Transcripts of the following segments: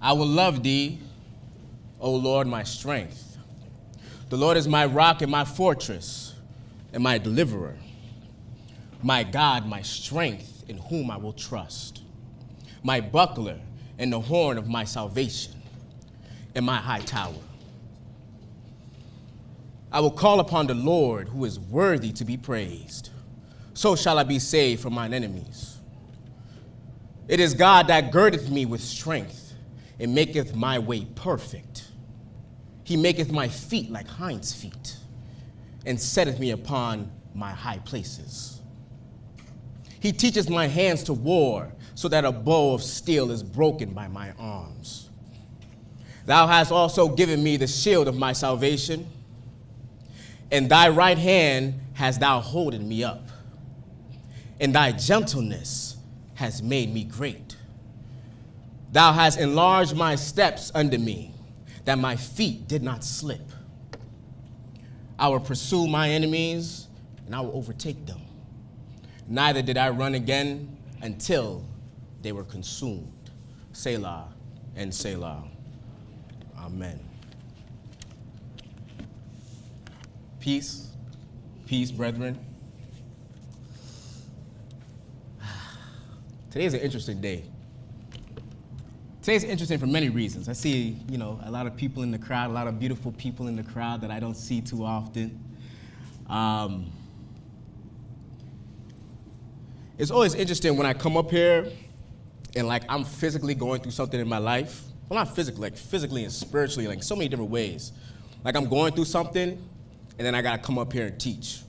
I will love thee, O Lord, my strength. The Lord is my rock and my fortress and my deliverer. My God, my strength, in whom I will trust. My buckler and the horn of my salvation and my high tower. I will call upon the Lord, who is worthy to be praised. So shall I be saved from mine enemies. It is God that girdeth me with strength, and maketh my way perfect. He maketh my feet like hinds' feet, and setteth me upon my high places. He teacheth my hands to war, so that a bow of steel is broken by my arms. Thou hast also given me the shield of my salvation, and thy right hand hast thou holden me up, and thy gentleness has made me great. Thou hast enlarged my steps under me, that my feet did not slip. I will pursue my enemies, and I will overtake them. Neither did I run again until they were consumed. Selah and Selah. Amen. Peace, peace, brethren. Today is an interesting day. Today's interesting for many reasons. I see, a lot of people in the crowd, a lot of beautiful people in the crowd that I don't see too often. It's always interesting when I come up here and I'm physically going through something in my life. Well, not physically, physically and spiritually, so many different ways. I'm going through something, and then I gotta come up here and teach.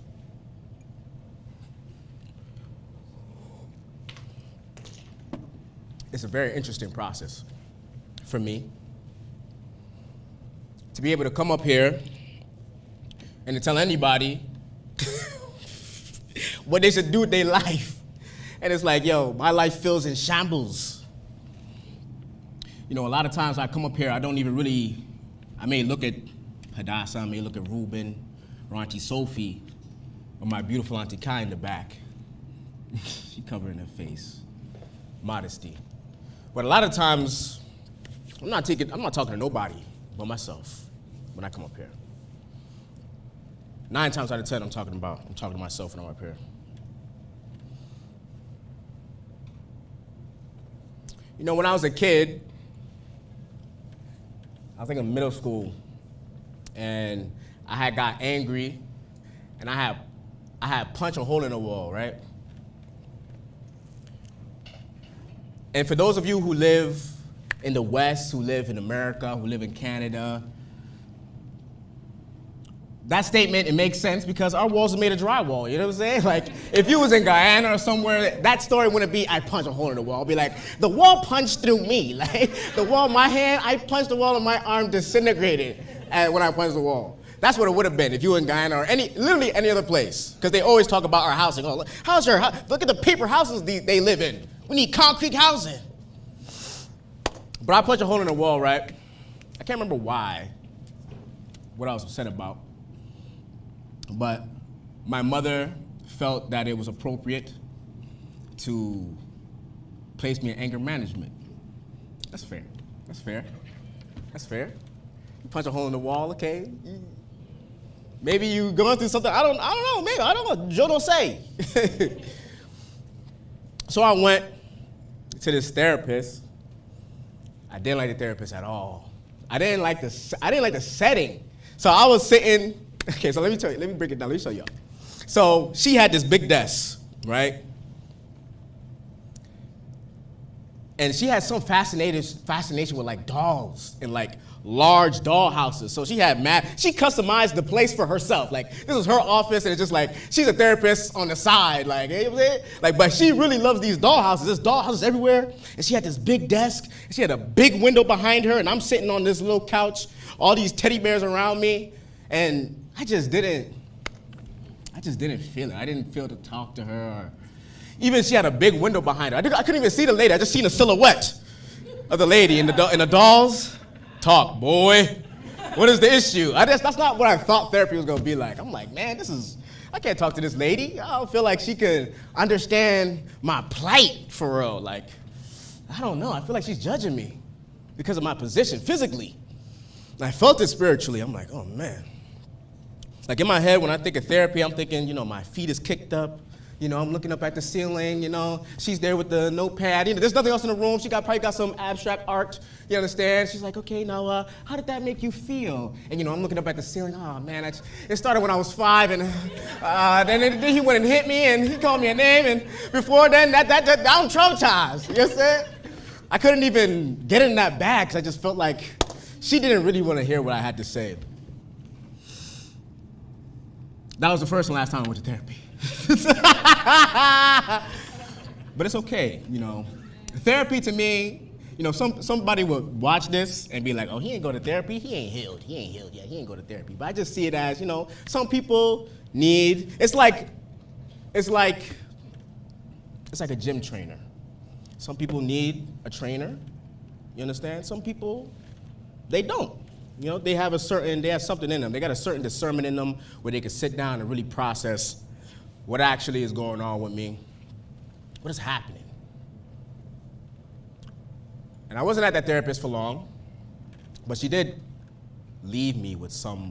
It's a very interesting process for me to be able to come up here and to tell anybody what they should do with their life. And it's my life feels in shambles. A lot of times I come up here, I don't even really, I may look at Hadassah, I may look at Reuben, or Auntie Sophie, or my beautiful Auntie Kai in the back. She covering her face. Modesty. But a lot of times, I'm not talking to nobody but myself when I come up here. 9 times out of 10, I'm talking to myself when I'm up here. When I was a kid, I was in middle school, and I had got angry, and I had punched a hole in the wall, right? And for those of you who live in the West, who live in America, who live in Canada, that statement, it makes sense because our walls are made of drywall, you know what I'm saying? If you was in Guyana or somewhere, that story wouldn't be, I punched a hole in the wall. It'd be the wall punched through me. The wall, my hand, I punched the wall and my arm disintegrated when I punched the wall. That's what it would have been if you were in Guyana or literally any other place. Because they always talk about our housing. Oh, how's your house? Look at the paper houses they live in. We need concrete housing. But I punched a hole in the wall, right? I can't remember what I was upset about. But my mother felt that it was appropriate to place me in anger management. That's fair. You punch a hole in the wall, okay? Maybe you going through something, I don't know, maybe, I don't know, Joe don't say. So I went to this therapist. I didn't like the therapist at all. I didn't like the setting. So I was sitting. Okay, so let me break it down, let me show y'all. So she had this big desk, right? And she had some fascination with dolls and large doll houses. So she customized the place for herself. This is her office, and it's just she's a therapist on the side, you know what I'm saying? But she really loves these doll houses. There's doll houses everywhere, and she had this big desk, and she had a big window behind her, and I'm sitting on this little couch, all these teddy bears around me, and I just didn't feel it. I didn't feel to talk to her. Or even she had a big window behind her. I couldn't even see the lady. I just seen a silhouette of the lady and the dolls. Talk, boy. What is the issue? That's not what I thought therapy was going to be like. I'm man, I can't talk to this lady. I don't feel like she could understand my plight for real. I don't know. I feel like she's judging me. because of my position physically. And I felt it spiritually. I'm like, oh, man. Like in my head, when I think of therapy, I'm thinking, my feet is kicked up. I'm looking up at the ceiling, she's there with the notepad. There's nothing else in the room. She probably got some abstract art, you understand? She's like, okay, now, how did that make you feel? And, I'm looking up at the ceiling. Oh, man, it started when I was 5, and then he went and hit me, and he called me a name, and before then, that I'm traumatized, you understand? I couldn't even get in that bag, because I just felt like she didn't really want to hear what I had to say. That was the first and last time I went to therapy. But it's okay, Therapy to me, somebody would watch this and be like, oh, he ain't go to therapy, he ain't healed yet, he ain't go to therapy. But I just see it as, some people need, it's like a gym trainer. Some people need a trainer, you understand? Some people, they don't. They have something in them. They got a certain discernment in them where they can sit down and really process what actually is going on with me, what is happening. And I wasn't at that therapist for long, but she did leave me with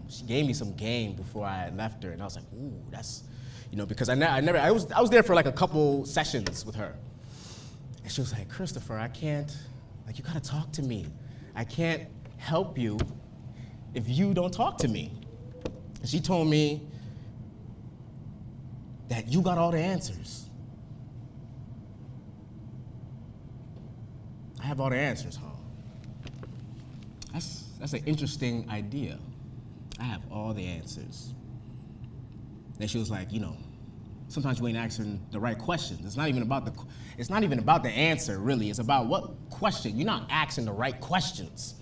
she gave me some game before I left her, and I was like, ooh, that's, because I was there for like a couple sessions with her. And she was like, Christopher, I can't, you gotta talk to me. I can't help you if you don't talk to me. And she told me that you got all the answers. I have all the answers, huh? That's an interesting idea. I have all the answers. Then she was like, sometimes you ain't asking the right questions. It's not even about the answer, really. It's about what question. You're not asking the right questions.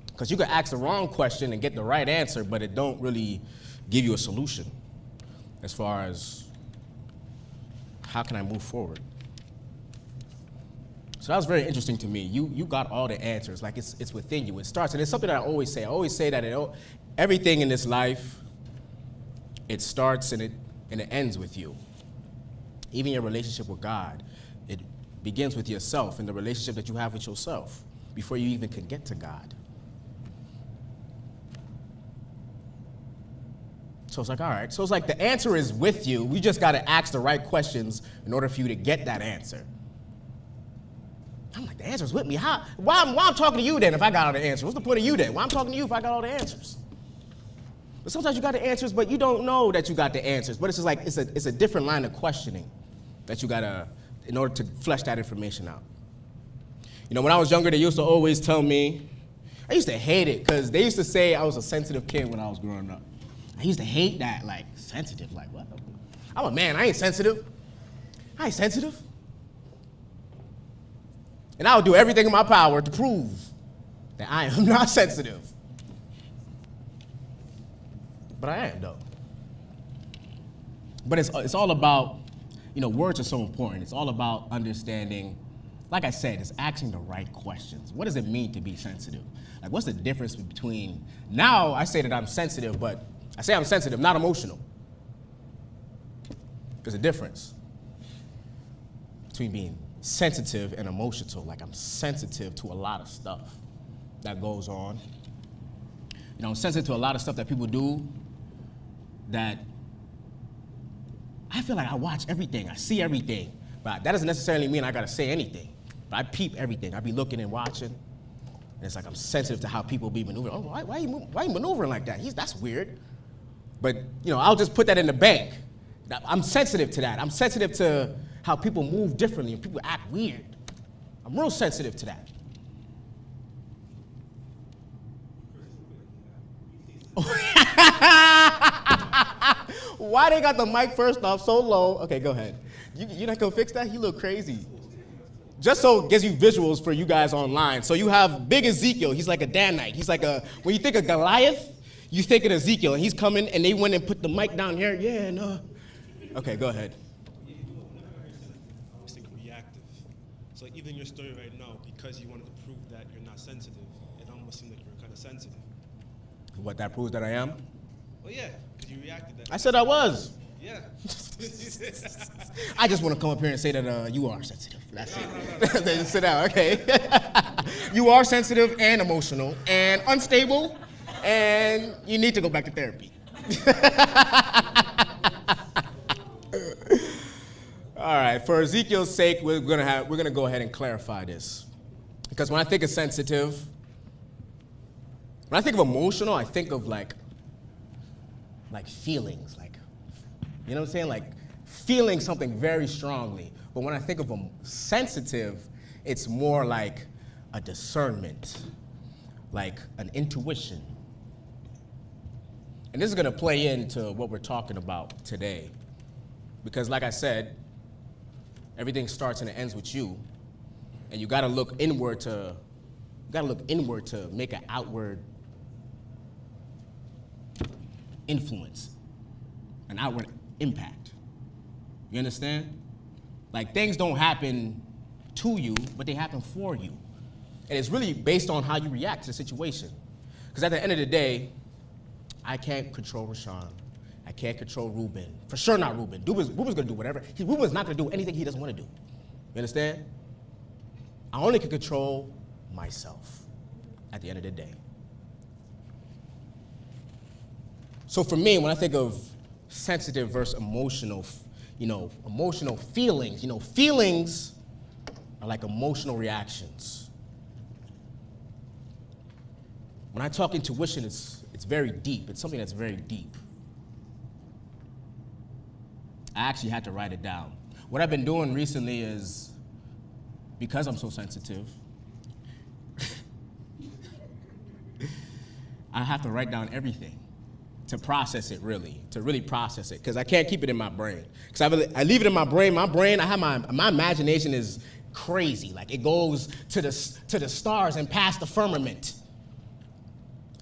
Because you could ask the wrong question and get the right answer, but it don't really give you a solution as far as how can I move forward. So that was very interesting to me. You got all the answers, like it's within you. It starts, and it's something that I always say. I always say that everything in this life, it starts and it ends with you. Even your relationship with God, it begins with yourself and the relationship that you have with yourself before you even can get to God. So it's like, all right. So it's like the answer is with you. We just got to ask the right questions in order for you to get that answer. I'm like, the answer's with me. Why I'm talking to you then if I got all the answers? What's the point of you then? Why I'm talking to you if I got all the answers? But sometimes you got the answers, but you don't know that you got the answers. But it's just like, it's a different line of questioning that you got to, in order to flesh that information out. When I was younger, they used to always tell me, I used to hate it because they used to say I was a sensitive kid when I was growing up. I used to hate that, like, sensitive, like, what? I'm a man, I ain't sensitive. And I would do everything in my power to prove that I am not sensitive. But I am, though. But it's all about, words are so important. It's all about understanding, like I said, it's asking the right questions. What does it mean to be sensitive? Like, what's the difference between, now I say that I'm sensitive, but I say I'm sensitive, not emotional. There's a difference between being sensitive and emotional. Like, I'm sensitive to a lot of stuff that goes on. I'm sensitive to a lot of stuff that people do that I feel like I watch everything, I see everything, but that doesn't necessarily mean I gotta say anything. But I peep everything. I be looking and watching, and it's like I'm sensitive to how people be maneuvering. Oh, why are you maneuvering like that? That's weird. But I'll just put that in the bank. I'm sensitive to that. I'm sensitive to how people move differently and people act weird. I'm real sensitive to that. Why they got the mic first off so low? Okay, go ahead. You're not gonna fix that? You look crazy. Just so it gives you visuals for you guys online. So you have big Ezekiel. He's like a Danite. He's like when you think of Goliath, you think of Ezekiel, and he's coming, and they went and put the mic down here. Yeah, no. Okay, go ahead. It's like reactive. So even your story right now, because you wanted to prove that you're not sensitive, it almost seemed like you're kind of sensitive. What, that proves that I am? Well, yeah, because you reacted that. I said I was. Yeah. I just want to come up here and say that you are sensitive. That's it. Then sit down, okay. You are sensitive and emotional and unstable, and you need to go back to therapy. All right, for Ezekiel's sake, we're gonna go ahead and clarify this. Because when I think of sensitive, when I think of emotional, I think of like feelings, you know what I'm saying? Like feeling something very strongly. But when I think of sensitive, it's more like a discernment, like an intuition. And this is gonna play into what we're talking about today. Because like I said, everything starts and it ends with you. And you gotta look inward to make an outward influence, an outward impact. You understand? Like things don't happen to you, but they happen for you. And it's really based on how you react to the situation. Because at the end of the day, I can't control Rashawn. I can't control Ruben. For sure not Ruben. Ruben's gonna do whatever. Ruben's not gonna do anything he doesn't want to do. You understand? I only can control myself at the end of the day. So for me, when I think of sensitive versus emotional, emotional feelings, feelings are like emotional reactions. When I talk intuition, it's very deep. It's something that's very deep. I actually had to write it down. What I've been doing recently is, because I'm so sensitive, I have to write down everything to process it to really process it, because I can't keep it in my brain. Because I leave it in my brain, I have my imagination is crazy. Like it goes to the stars and past the firmament.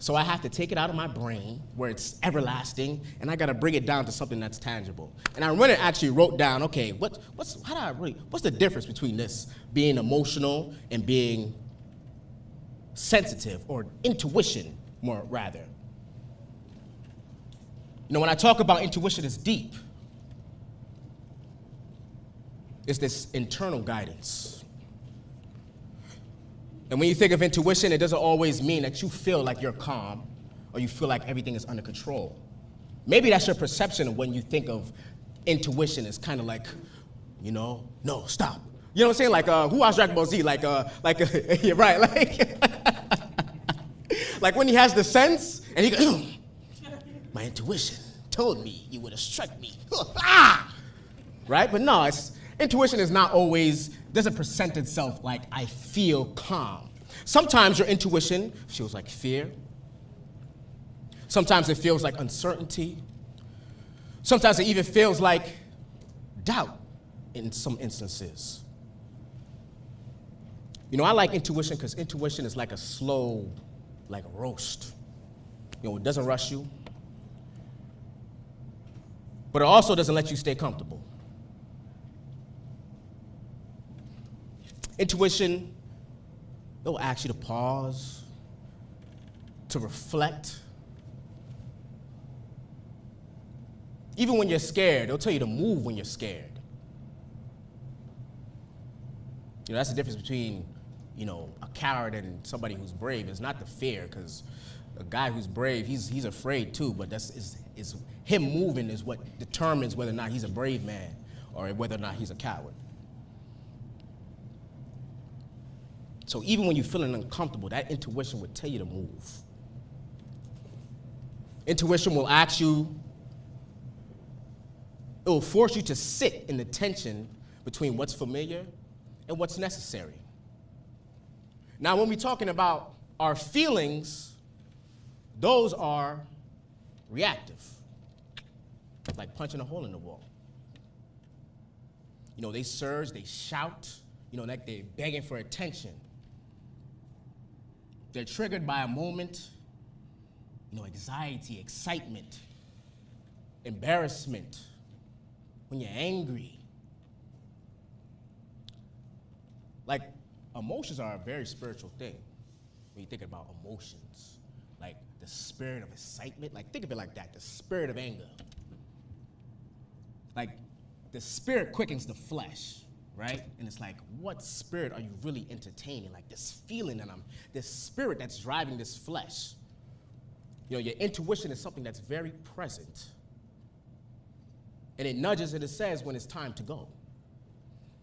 So I have to take it out of my brain where it's everlasting, and I got to bring it down to something that's tangible. And I actually wrote down, okay, what's the difference between this being emotional and being sensitive, or intuition, more rather. When I talk about intuition, it's deep. It's this internal guidance. And when you think of intuition, it doesn't always mean that you feel like you're calm or you feel like everything is under control. Maybe that's your perception of when you think of intuition. It's kind of like, no, stop. You know what I'm saying? Like, who watched Dragon Ball Z? You're right, like when he has the sense and he goes, my intuition told me you would have struck me. Right? But no, intuition is not always, doesn't present itself like I feel calm. Sometimes your intuition feels like fear. Sometimes it feels like uncertainty. Sometimes it even feels like doubt in some instances. I like intuition because intuition is like a slow, like a roast. It doesn't rush you, but it also doesn't let you stay comfortable. Intuition, it'll ask you to pause, to reflect. Even when you're scared, it'll tell you to move when you're scared. That's the difference between, a coward and somebody who's brave. It's not the fear, because a guy who's brave, he's afraid too, but is him moving is what determines whether or not he's a brave man or whether or not he's a coward. So even when you're feeling uncomfortable, that intuition would tell you to move. Intuition will ask you, it will force you to sit in the tension between what's familiar and what's necessary. Now, when we're talking about our feelings, those are reactive, like punching a hole in the wall. They surge, they shout, like they're begging for attention. They're triggered by a moment, anxiety, excitement, embarrassment, when you're angry. Like, emotions are a very spiritual thing when you think about emotions. Like the spirit of excitement, like think of it like that, the spirit of anger. Like the spirit quickens the flesh, right? And it's like, what spirit are you really entertaining? Like this feeling this spirit that's driving this flesh. You know, your intuition is something that's very present. And it nudges and it says when it's time to go.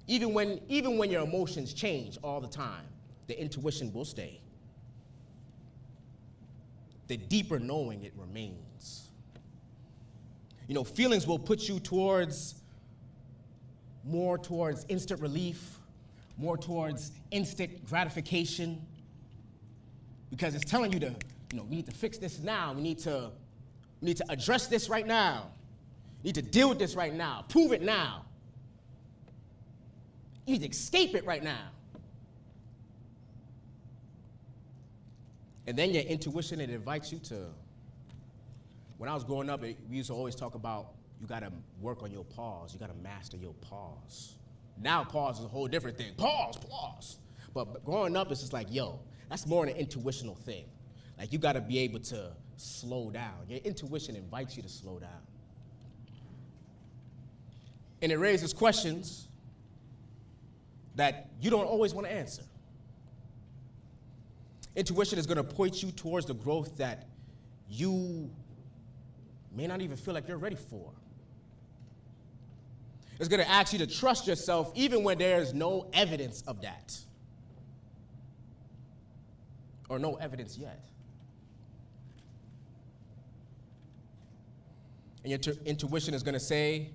Even when your emotions change all the time, the intuition will stay. The deeper knowing, it remains. You know, feelings will put you more towards instant relief, more towards instant gratification, because it's telling you we need to fix this now. We need to address this right now. We need to deal with this right now. Prove it now. You need to escape it right now. And then your intuition, it invites you to, when I was growing up, we used to always talk about you got to work on your pause. You got to master your pause. Now pause is a whole different thing. Pause. But growing up, it's just like, that's more an intuitional thing. Like you got to be able to slow down. Your intuition invites you to slow down. And it raises questions that you don't always want to answer. Intuition is going to point you towards the growth that you may not even feel like you're ready for. It's going to ask you to trust yourself even when there's no evidence of that. Or no evidence yet. And your intuition is going to say,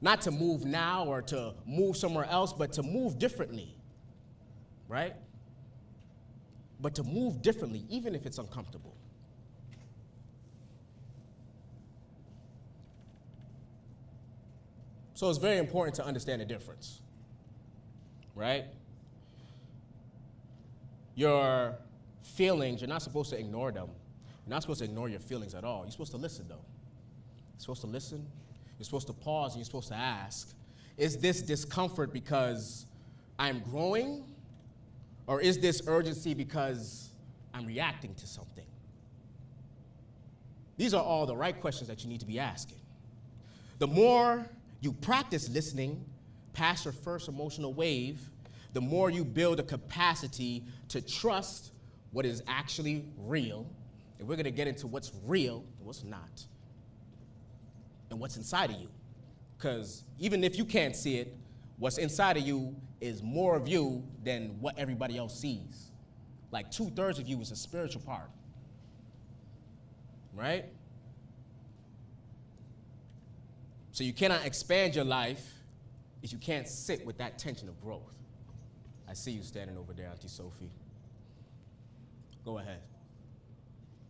not to move now or to move somewhere else, but to move differently, right? But to move differently, even if it's uncomfortable. So it's very important to understand the difference, right? Your feelings, you're not supposed to ignore them. You're not supposed to ignore your feelings at all. You're supposed to listen, though. You're supposed to listen. You're supposed to pause, and you're supposed to ask, is this discomfort because I'm growing? Or is this urgency because I'm reacting to something? These are all the right questions that you need to be asking. The more you practice listening past your first emotional wave, the more you build a capacity to trust what is actually real. And we're going to get into what's real and what's not, and what's inside of you. Because even if you can't see it, what's inside of you is more of you than what everybody else sees. Like 2/3 of you is a spiritual part, right? So you cannot expand your life if you can't sit with that tension of growth. I see you standing over there, Auntie Sophie. Go ahead.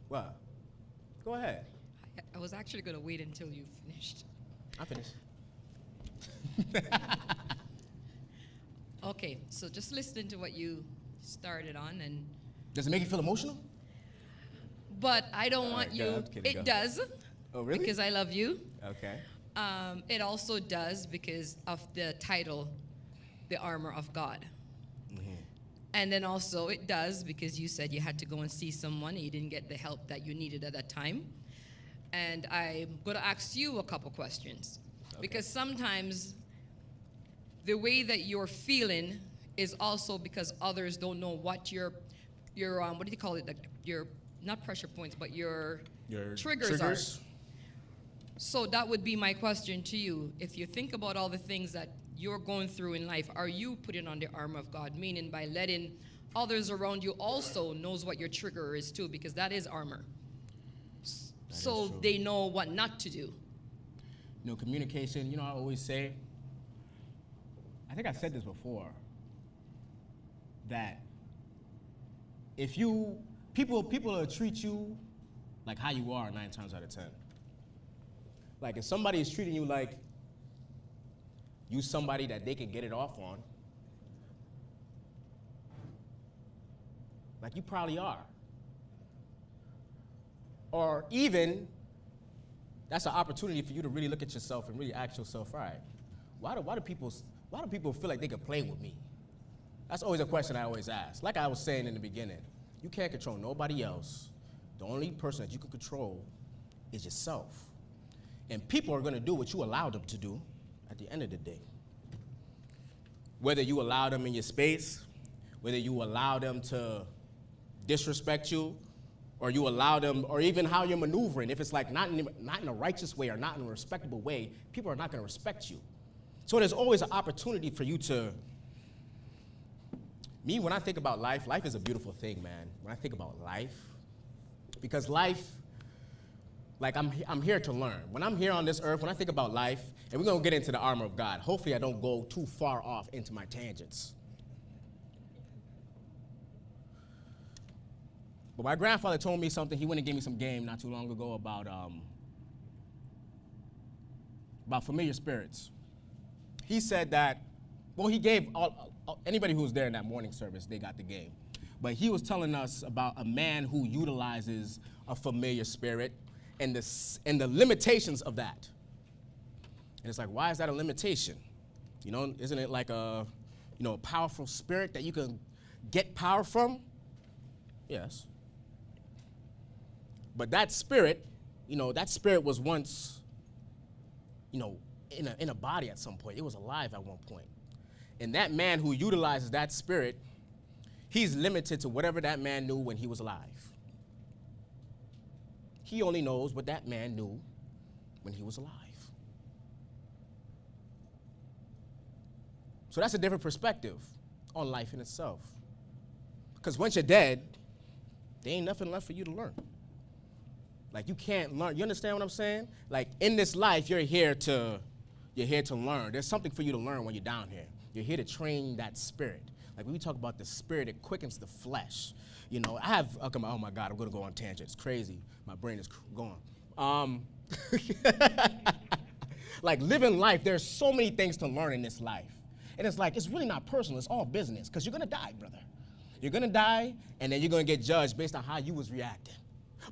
What? Go ahead. I was actually going to wait until you finished. I'm finished. Okay, so just listening to what you started on, and does it make you feel emotional? but I don't want you. I'm kidding, It does. Oh, really? Because I love you. Okay. It also does because of the title, The Armour of God. Mm-hmm. And then also it does because you said you had to go and see someone and you didn't get the help that you needed at that time. And I'm going to ask you a couple questions. Okay. Because sometimes the way that you're feeling is also because others don't know what your what do you call it? Like your, not pressure points, but your triggers are. So that would be my question to you. If you think about all the things that you're going through in life, are you putting on the armor of God? Meaning by letting others around you also knows what your trigger is too, because that is armor. So they know what not to do. You know, communication, I always say, I think I said this before, that if people will treat you like how you are 9 times out of 10. Like if somebody is treating you like you somebody that they can get it off on, like you probably are. Or even, that's an opportunity for you to really look at yourself and really ask yourself, all right, why do people feel like they can play with me? That's always a question I always ask. Like I was saying in the beginning, you can't control nobody else. The only person that you can control is yourself. And people are going to do what you allow them to do at the end of the day. whether you allow them in your space, whether you allow them to disrespect you, or you allow them, or even how you're maneuvering. If it's like not in a righteous way or not in a respectable way, people are not going to respect you. So there's always an opportunity for you to. Me, when I think about life, life is a beautiful thing, man. When I think about life, because life, like I'm here to learn. When I'm here on this earth, when I think about life, and we're going to get into the armor of God. Hopefully I don't go too far off into my tangents. But my grandfather told me something. He went and gave me some game not too long ago about familiar spirits. He said that, well, he gave anybody who was there in that morning service, they got the game. But he was telling us about a man who utilizes a familiar spirit and the limitations of that. And it's like, why is that a limitation? You know, isn't it like a powerful spirit that you can get power from? Yes. But that spirit was once, in a body at some point. It was alive at one point. And that man who utilizes that spirit, he's limited to whatever that man knew when he was alive. He only knows what that man knew when he was alive. So that's a different perspective on life in itself. Because once you're dead, there ain't nothing left for you to learn. Like, you can't learn. You understand what I'm saying? Like, in this life, you're here to learn. There's something for you to learn when you're down here. You're here to train that spirit. Like, when we talk about the spirit, it quickens the flesh. Oh my God, I'm going to go on tangents. It's crazy. My brain is going. Like, living life, there's so many things to learn in this life. And it's like, it's really not personal. It's all business, because you're going to die, brother. You're going to die, and then you're going to get judged based on how you was reacting.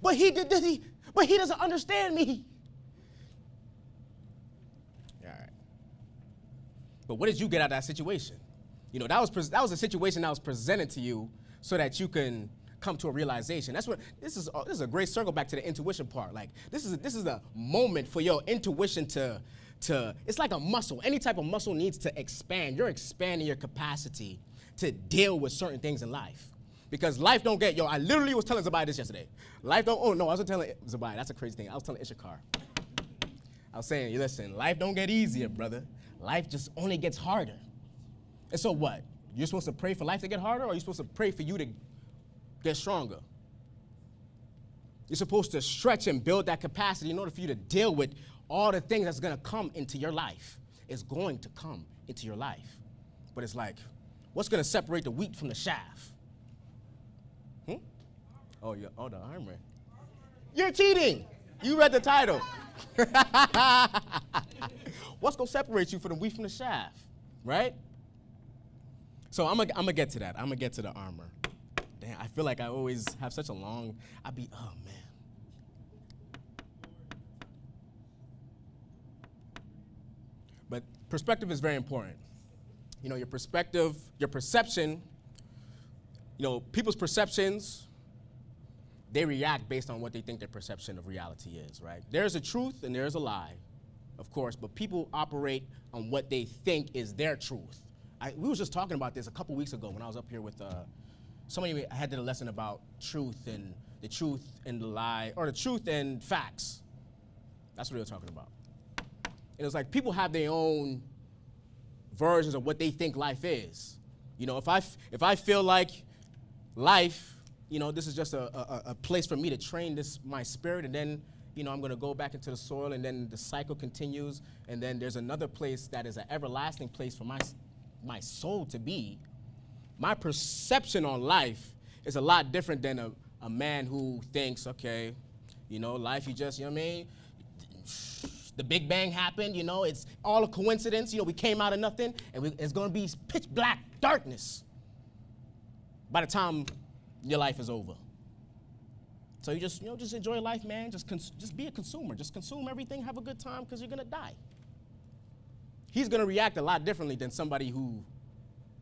But he doesn't understand me. All right. But what did you get out of that situation? That was a situation that was presented to you so that you can come to a realization. This is a great circle back to the intuition part. Like, this is a moment for your intuition to it's like a muscle. Any type of muscle needs to expand. You're expanding your capacity to deal with certain things in life. Because life don't get, I literally was telling Zabaya this yesterday. I was telling Zabaya, that's a crazy thing. I was telling Ishakar. I was saying, listen, life don't get easier, brother. Life just only gets harder. And so what? You're supposed to pray for life to get harder, or are you supposed to pray for you to get stronger? You're supposed to stretch and build that capacity in order for you to deal with all the things that's going to come into your life. It's going to come into your life. But it's like, what's going to separate the wheat from the chaff? Oh, the armor. You're cheating. You read the title. What's going to separate you from the wheat from the chaff, right? So I'm gonna get to that. I'm going to get to the armor. Damn, I feel like I always have such a long, oh, man. But perspective is very important. Your perspective, your perception, people's perceptions, they react based on what they think their perception of reality is, right? There's a truth and there's a lie, of course, but people operate on what they think is their truth. We was just talking about this a couple weeks ago when I was up here with somebody. I had did a lesson about truth and the lie, or the truth and facts. That's what we were talking about. And it was like people have their own versions of what they think life is. If I feel like life, this is just a place for me to train my spirit, and then, I'm going to go back into the soil, and then the cycle continues, and then there's another place that is an everlasting place for my soul to be. My perception on life is a lot different than a man who thinks, okay, life, you just, the Big Bang happened, it's all a coincidence, we came out of nothing, and it's going to be pitch black darkness by the time your life is over. So you just enjoy life, man. Just be a consumer. Just consume everything, have a good time, because you're going to die. He's going to react a lot differently than somebody who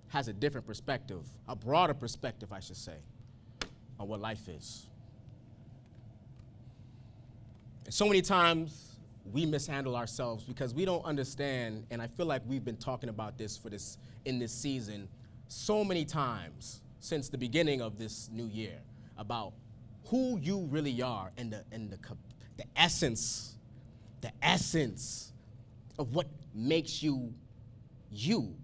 has a different perspective, a broader perspective, I should say, on what life is. And so many times we mishandle ourselves because we don't understand, and I feel like we've been talking about this in this season so many times since the beginning of this new year about who you really are and the essence of what makes you you.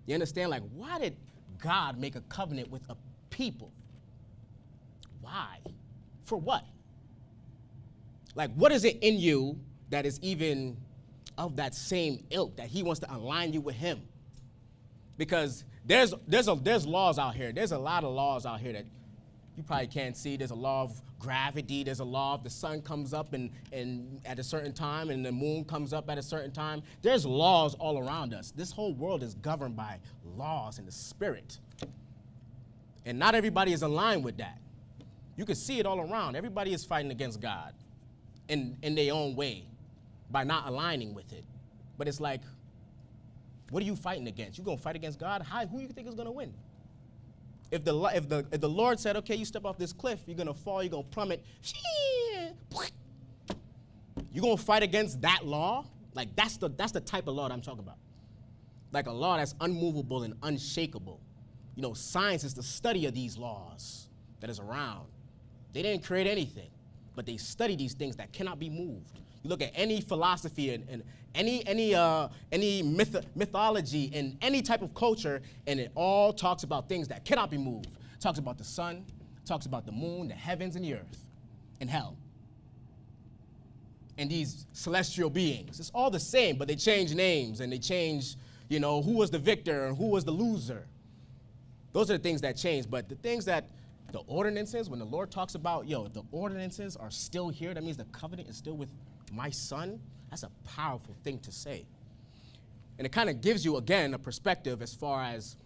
You understand? Like, why did God make a covenant with a people? Why? For what? Like, what is it in you that is even of that same ilk that he wants to align you with him? Because there's laws out here. There's a lot of laws out here that you probably can't see. There's a law of gravity. There's a law of the sun comes up and at a certain time and the moon comes up at a certain time. There's laws all around us. This whole world is governed by laws in the spirit. And not everybody is aligned with that. You can see it all around. Everybody is fighting against God in their own way by not aligning with it. But it's like, what are you fighting against? You gonna fight against God? Who you think is gonna win? If the Lord said, okay, you step off this cliff, you're gonna fall, you're gonna plummet, you're gonna fight against that law? Like that's the type of law that I'm talking about. Like a law that's unmovable and unshakable. You know, science is the study of these laws that is around. They didn't create anything, but they study these things that cannot be moved. You look at any philosophy and any mythology in any type of culture, and it all talks about things that cannot be moved. It talks about the sun, it talks about the moon, the heavens, and the earth, and hell. And these celestial beings. It's all the same, but they change names, and they change, you know, who was the victor and who was the loser. Those are the things that change, but the things that the ordinances, when the Lord talks about, the ordinances are still here, that means the covenant is still with my son. That's a powerful thing to say. And it kind of gives you, again, a perspective as far as,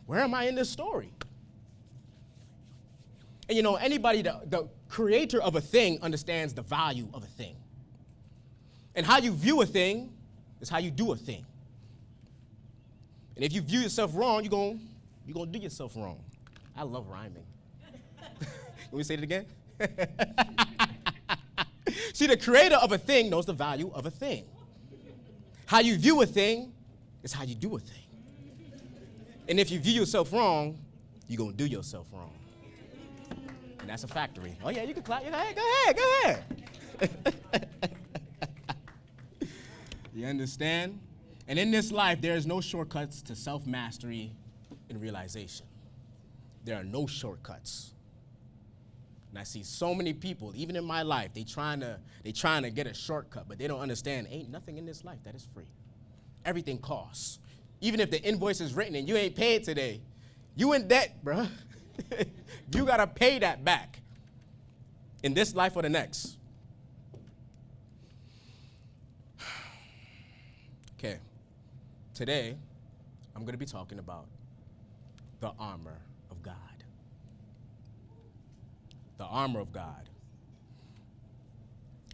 where am I in this story? And you know, anybody, the creator of a thing understands the value of a thing. And how you view a thing is how you do a thing. And if you view yourself wrong, you're gonna do yourself wrong. I love rhyming. Can we say it again? See, the creator of a thing knows the value of a thing. How you view a thing is how you do a thing. And if you view yourself wrong, you're going to do yourself wrong. And that's a factory. Oh, yeah, you can clap. Go ahead. You understand? And in this life, there is no shortcuts to self-mastery and realization. There are no shortcuts. And I see so many people, even in my life, they trying to get a shortcut, but they don't understand, ain't nothing in this life that is free. Everything costs. Even if the invoice is written and you ain't paid today, you in debt, bruh. You got to pay that back in this life or the next. Okay. Today, I'm going to be talking about the armor of God. The armor of God.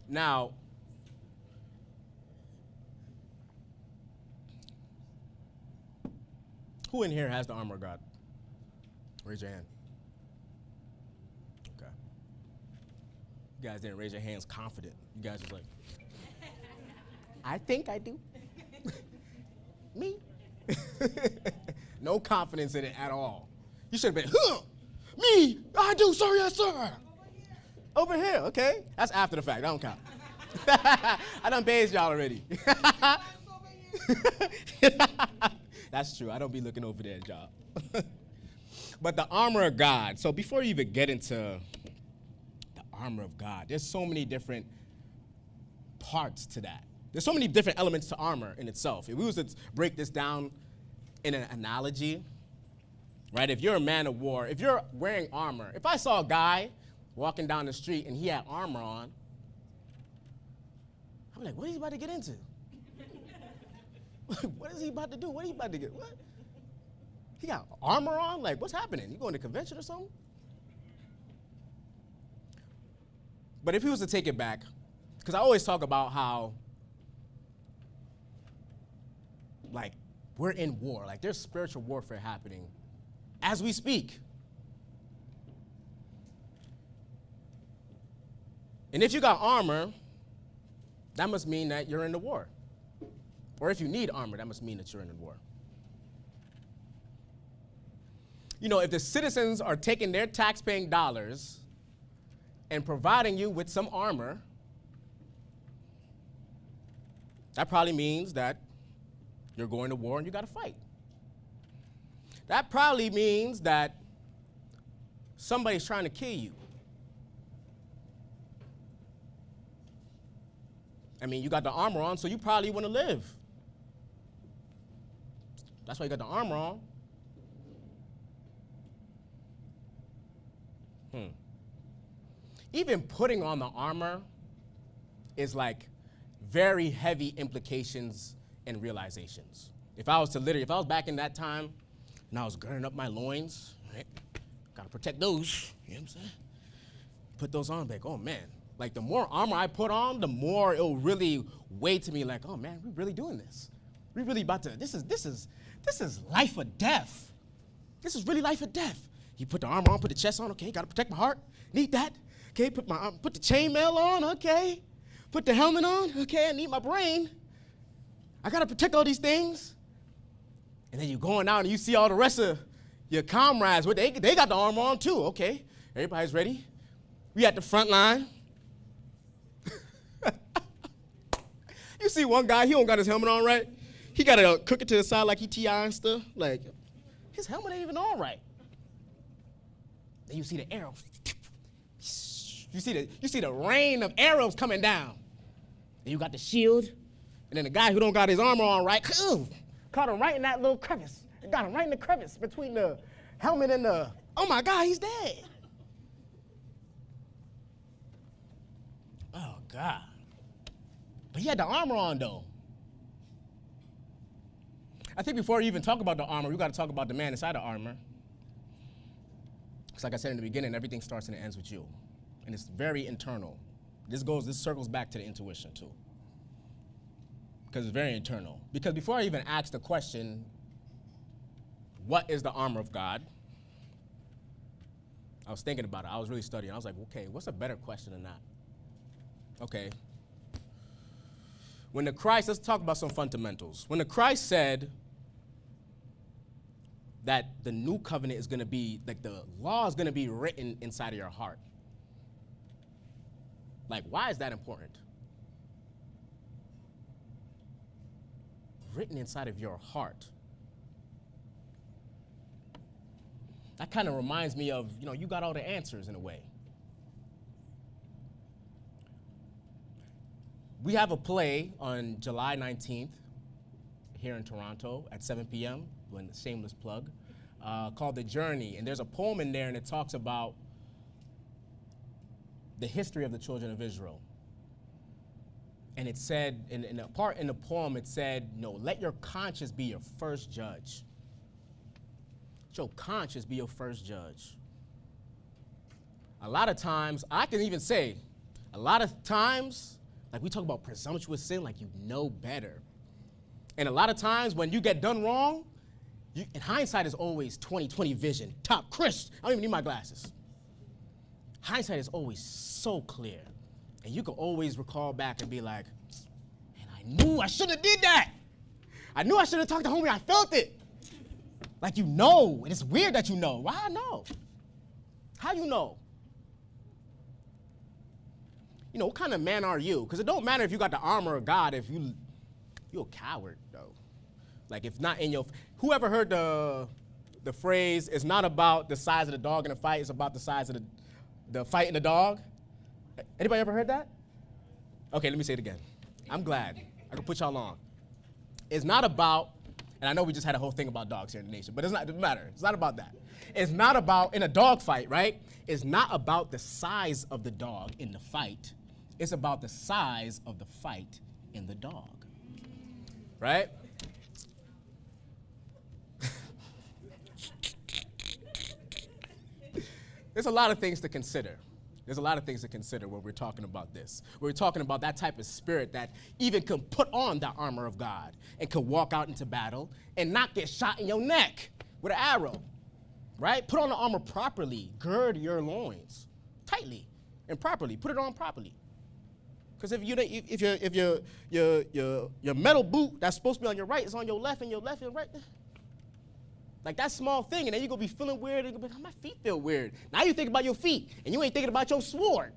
Now, who in here has the armor of God? Raise your hand. Okay. You guys didn't raise your hands confident. You guys was like, I think I do. Me? No confidence in it at all. You should have been, me, I do, sir, yes, sir. Over here, okay. That's after the fact, I don't count. I done bathed y'all already. That's true, I don't be looking over there, y'all. But the armor of God. So before you even get into the armor of God, there's so many different parts to that. There's so many different elements to armor in itself. If we was to break this down in an analogy, right? If you're a man of war, if you're wearing armor, if I saw a guy walking down the street and he had armor on, I'm like, what is he about to get into? What is he about to do? What are you about to get? What? He got armor on? Like, what's happening? You going to convention or something? But if he was to take it back, because I always talk about how, like, we're in war. Like, there's spiritual warfare happening as we speak. And if you got armor, that must mean that you're in the war. Or if you need armor, that must mean that you're in the war. You know, if the citizens are taking their tax-paying dollars and providing you with some armor, that probably means that you're going to war and you got to fight. That probably means that somebody's trying to kill you. I mean, you got the armor on, so you probably want to live. That's why you got the armor on. Even putting on the armor is like very heavy implications and realizations. If I was back in that time and I was girding up my loins, right? Gotta protect those, you know what I'm saying? Put those on, like, oh man. Like the more armor I put on, the more it'll really weigh to me like, oh man, we're really doing this. We're really about to, this is life or death. This is really life or death. You put the armor on, put the chest on, okay, gotta protect my heart, need that. Okay, put the chainmail on, okay. Put the helmet on, okay, I need my brain. I gotta protect all these things. And then you're going out and you see all the rest of your comrades, they got the armor on too, okay. Everybody's ready. We at the front line. You see one guy, he don't got his helmet on right. He got to cook it to the side like he TI and stuff. Like, his helmet ain't even on right. Then you see the arrow. You see the rain of arrows coming down. Then you got the shield. And then the guy who don't got his armor on right, caught him right in that little crevice. Got him right in the crevice between the helmet and the, oh my God, he's dead. Oh God. But he had the armor on though. I think before we even talk about the armor, we got to talk about the man inside the armor. Because like I said in the beginning, everything starts and it ends with you. And it's very internal. This circles back to the intuition too. Because it's very internal. Because before I even asked the question, what is the armor of God? I was thinking about it. I was really studying. I was like, okay, what's a better question than that? Okay. Let's talk about some fundamentals. When the Christ said that the new covenant is going to be, like the law is going to be written inside of your heart. Like, why is that important? Written inside of your heart. That kind of reminds me of, you got all the answers in a way. We have a play on July 19th here in Toronto at 7 p.m., when shameless plug, called The Journey. And there's a poem in there and it talks about the history of the children of Israel. And it said, in a part in the poem, it said, let your conscience be your first judge. Let your conscience be your first judge. A lot of times, I can even say, a lot of times, like we talk about presumptuous sin, like you know better. And a lot of times when you get done wrong, in hindsight is always 20/20 vision, top crisp. I don't even need my glasses. Hindsight is always so clear. And you can always recall back and be like, man, I knew I should have did that. I knew I should have talked to homie, I felt it. Like and it's weird that you know. Why I know? How you know? What kind of man are you? Because it don't matter if you got the armor of God if you're a coward, though. Like, if not in your... Whoever heard the phrase, it's not about the size of the dog in a fight, it's about the size of the fight in the dog? Anybody ever heard that? Okay, let me say it again. I'm glad. I can put y'all on. It's not about... And I know we just had a whole thing about dogs here in the nation, but it doesn't matter. It's not about that. It's not about... In a dog fight, right? It's not about the size of the dog in the fight. It's about the size of the fight in the dog, right? There's a lot of things to consider. There's a lot of things to consider when we're talking about this. We're talking about that type of spirit that even can put on the armor of God and can walk out into battle and not get shot in your neck with an arrow, right? Put on the armor properly. Gird your loins tightly and properly. Put it on properly. Because if your metal boot that's supposed to be on your right is on your left and right, like that small thing, and then you're going to be feeling weird, and you're going to be like, my feet feel weird. Now you think about your feet, and you ain't thinking about your sword.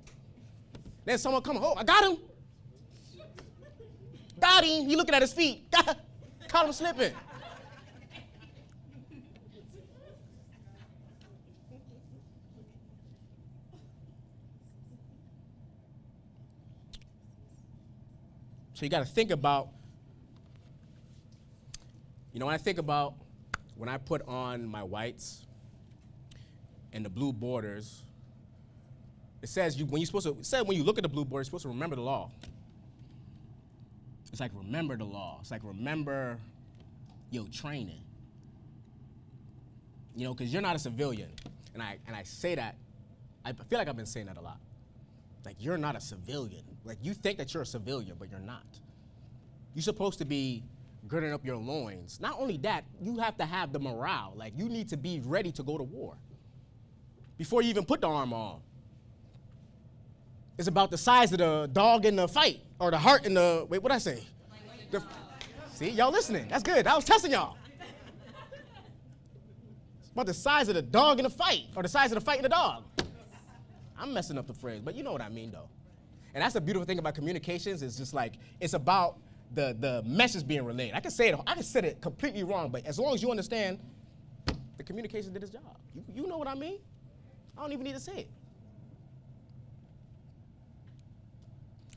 Then someone come, oh, I got him. Got him. He looking at his feet. Caught him slipping. So you got to think about, when I think about when I put on my whites and the blue borders, it says when you look at the blue border, you're supposed to remember the law. It's like remember the law. It's like remember your training. Because you're not a civilian. And I say that, I feel like I've been saying that a lot. Like, you're not a civilian. Like, you think that you're a civilian, but you're not. You're supposed to be girding up your loins. Not only that, you have to have the morale. Like, you need to be ready to go to war before you even put the armor on. It's about the size of the dog in the fight, or the heart in the, wait, what'd I say? See, y'all listening. That's good. I was testing y'all. It's about the size of the dog in the fight, or the size of the fight in the dog. I'm messing up the phrase, but you know what I mean, though. And that's the beautiful thing about communications. It's just like, it's about the message being relayed. I can say it completely wrong, but as long as you understand, the communication did its job. You know what I mean? I don't even need to say it.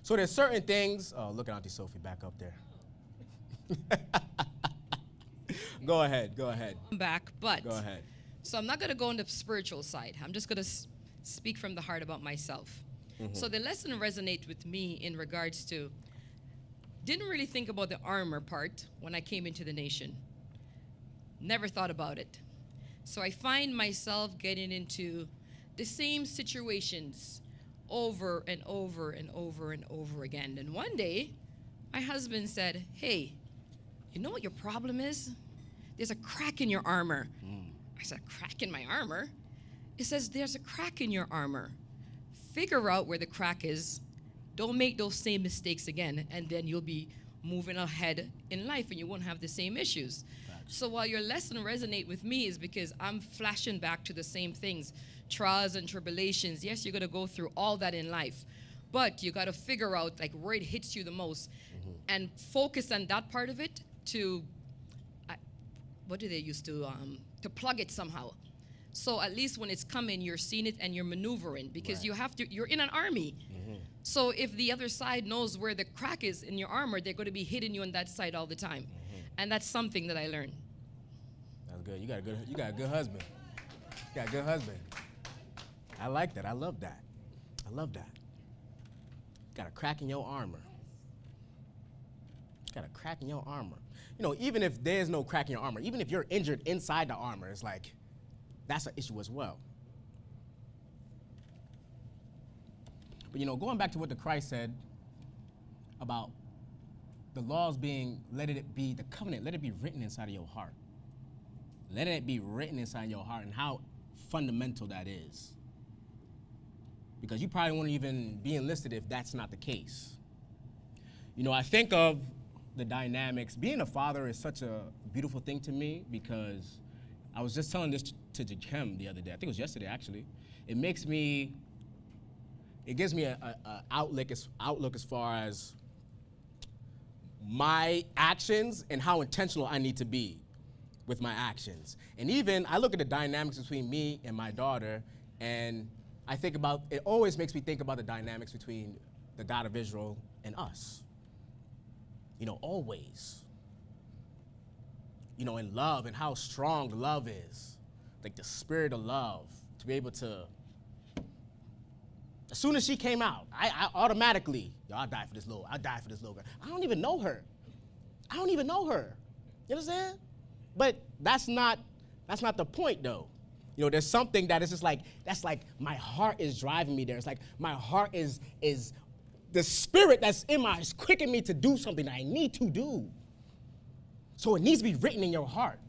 So there's certain things. Oh, look at Auntie Sophie back up there. Go ahead. I'm back, but. Go ahead. So I'm not going to go on the spiritual side. I'm just going to speak from the heart about myself. Mm-hmm. So the lesson resonates with me in regards to, didn't really think about the armor part when I came into the nation. Never thought about it. So I find myself getting into the same situations over and over and over and over again. And one day, my husband said, hey, you know what your problem is? There's a crack in your armor. I said, a crack in my armor? It says there's a crack in your armor. Figure out where the crack is. Don't make those same mistakes again, and then you'll be moving ahead in life and you won't have the same issues. Facts. So while your lesson resonates with me is because I'm flashing back to the same things, trials and tribulations. Yes, you're going to go through all that in life, but you got to figure out like where it hits you the most and focus on that part of it to, what do they used to plug it somehow. So at least when it's coming, you're seeing it and you're maneuvering, because right. You're in an army. Mm-hmm. So if the other side knows where the crack is in your armor, they're going to be hitting you on that side all the time. Mm-hmm. And that's something that I learned. That's good. You got a good husband. You got a good husband. I like that. I love that. Got a crack in your armor. Got a crack in your armor. Even if there's no crack in your armor, even if you're injured inside the armor, it's like, that's an issue as well. But going back to what the Christ said about the laws being, let it be the covenant, let it be written inside of your heart. Let it be written inside your heart, and how fundamental that is. Because you probably won't even be enlisted if that's not the case. I think of the dynamics. Being a father is such a beautiful thing to me, because I was just telling this to Jakem the other day. I think it was yesterday, actually. It gives me a outlook as far as my actions and how intentional I need to be with my actions. And even I look at the dynamics between me and my daughter, and I think about, it always makes me think about the dynamics between the God of Israel and us. Always. In love, and how strong love is. Like the spirit of love, to be able to, as soon as she came out, I automatically, I'll die for this little girl. I don't even know her. You understand? But that's not the point, though. There's something that is just like, that's like my heart is driving me there. It's like my heart is the spirit that's in is quickening me to do something that I need to do. So it needs to be written in your heart.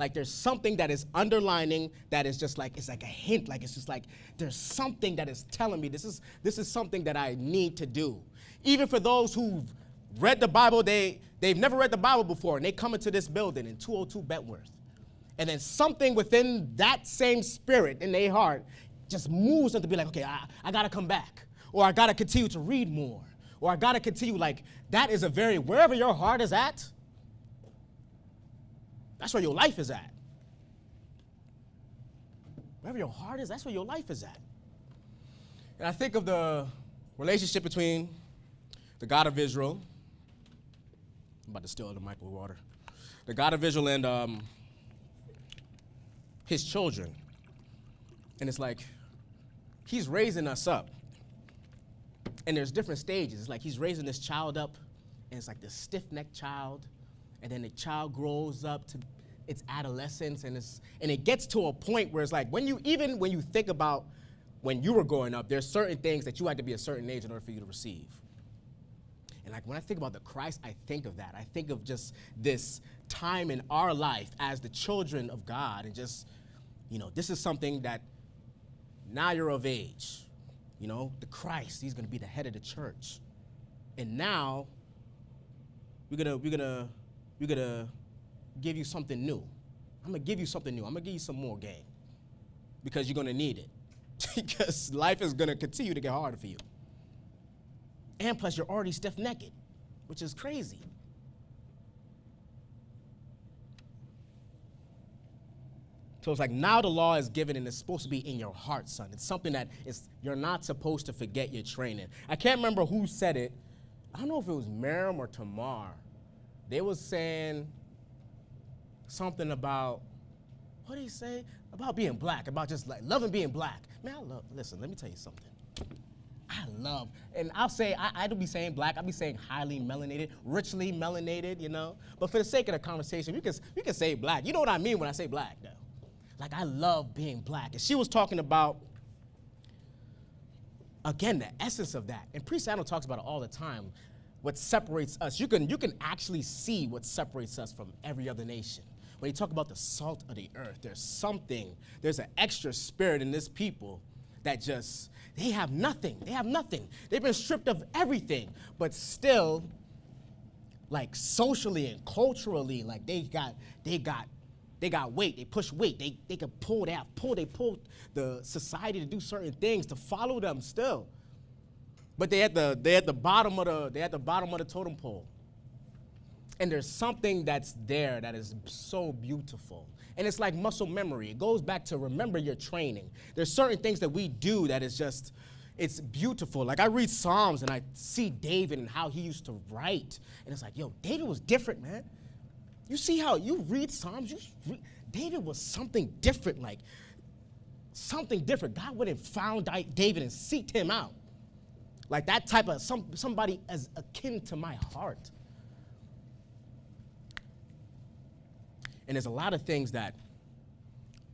Like there's something that is underlining that is just like, it's like a hint. Like it's just like, there's something that is telling me this is something that I need to do. Even for those who've read the Bible, they've never read the Bible before, and they come into this building in 202 Bentworth. And then something within that same spirit in their heart just moves them to be like, okay, I got to come back. Or I got to continue to read more. Or I got to continue, like, that is wherever your heart is at, that's where your life is at. Wherever your heart is, that's where your life is at. And I think of the relationship between the God of Israel, I'm about to steal the microwave water, the God of Israel and his children. And it's like, he's raising us up. And there's different stages. It's like he's raising this child up, and it's like this stiff-necked child, and then the child grows up to its adolescence, and it gets to a point where it's like when you think about when you were growing up, there's certain things that you had to be a certain age in order for you to receive. And like when I think about the Christ, I think of that. I think of just this time in our life as the children of God, and just, this is something that now you're of age. The Christ, he's going to be the head of the church. And now we're gonna give you something new. I'm going to give you something new. I'm going to give you some more game, because you're going to need it. Because life is going to continue to get harder for you. And plus, you're already stiff-necked, which is crazy. So it's like now the law is given, and it's supposed to be in your heart, son. It's something that you're not supposed to forget your training. I can't remember who said it. I don't know if it was Miriam or Tamar. They was saying something about, what did he say? About being black, about just like loving being black. Man, listen, let me tell you something. I love, and I'll say, I don't be saying black, I'll be saying highly melanated, richly melanated, But for the sake of the conversation, we can say black. You know what I mean when I say black, though. Like, I love being black. And she was talking about, again, the essence of that. And Priest Sandal talks about it all the time, what separates us. You can actually see what separates us from every other nation. When you talk about the salt of the earth, there's an extra spirit in this people that just, they have nothing. They've been stripped of everything, but still, like socially and culturally, like they got weight, they push weight, they can pull the society to do certain things, to follow them still. But they at the bottom of the totem pole. And there's something that's there that is so beautiful. And it's like muscle memory. It goes back to remember your training. There's certain things that we do that is just, it's beautiful. Like I read Psalms and I see David and how he used to write. And it's like, yo, David was different, man. You see how you read Psalms, David was something different, like something different. God would have found David and seeked him out. Like that type of, somebody as akin to my heart. And there's a lot of things that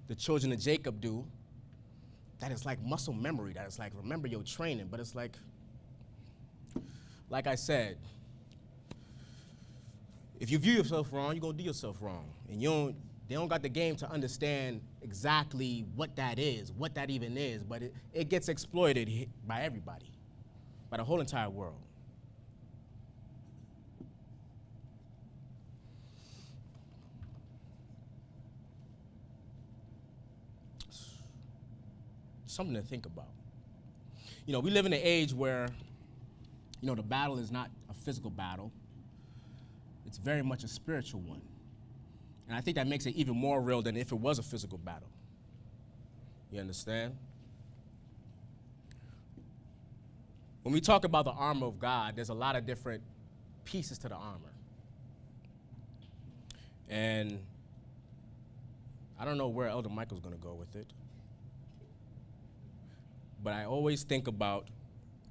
the children of Jacob do that is like muscle memory, that is like remember your training, but it's like I said, if you view yourself wrong, you're gonna do yourself wrong. And they don't got the game to understand exactly what that is, what that even is, but it gets exploited by everybody, by the whole entire world. Something to think about. We live in an age where, the battle is not a physical battle. It's very much a spiritual one. And I think that makes it even more real than if it was a physical battle. You understand? When we talk about the armor of God, there's a lot of different pieces to the armor. And I don't know where Elder Michael's going to go with it. But I always think about,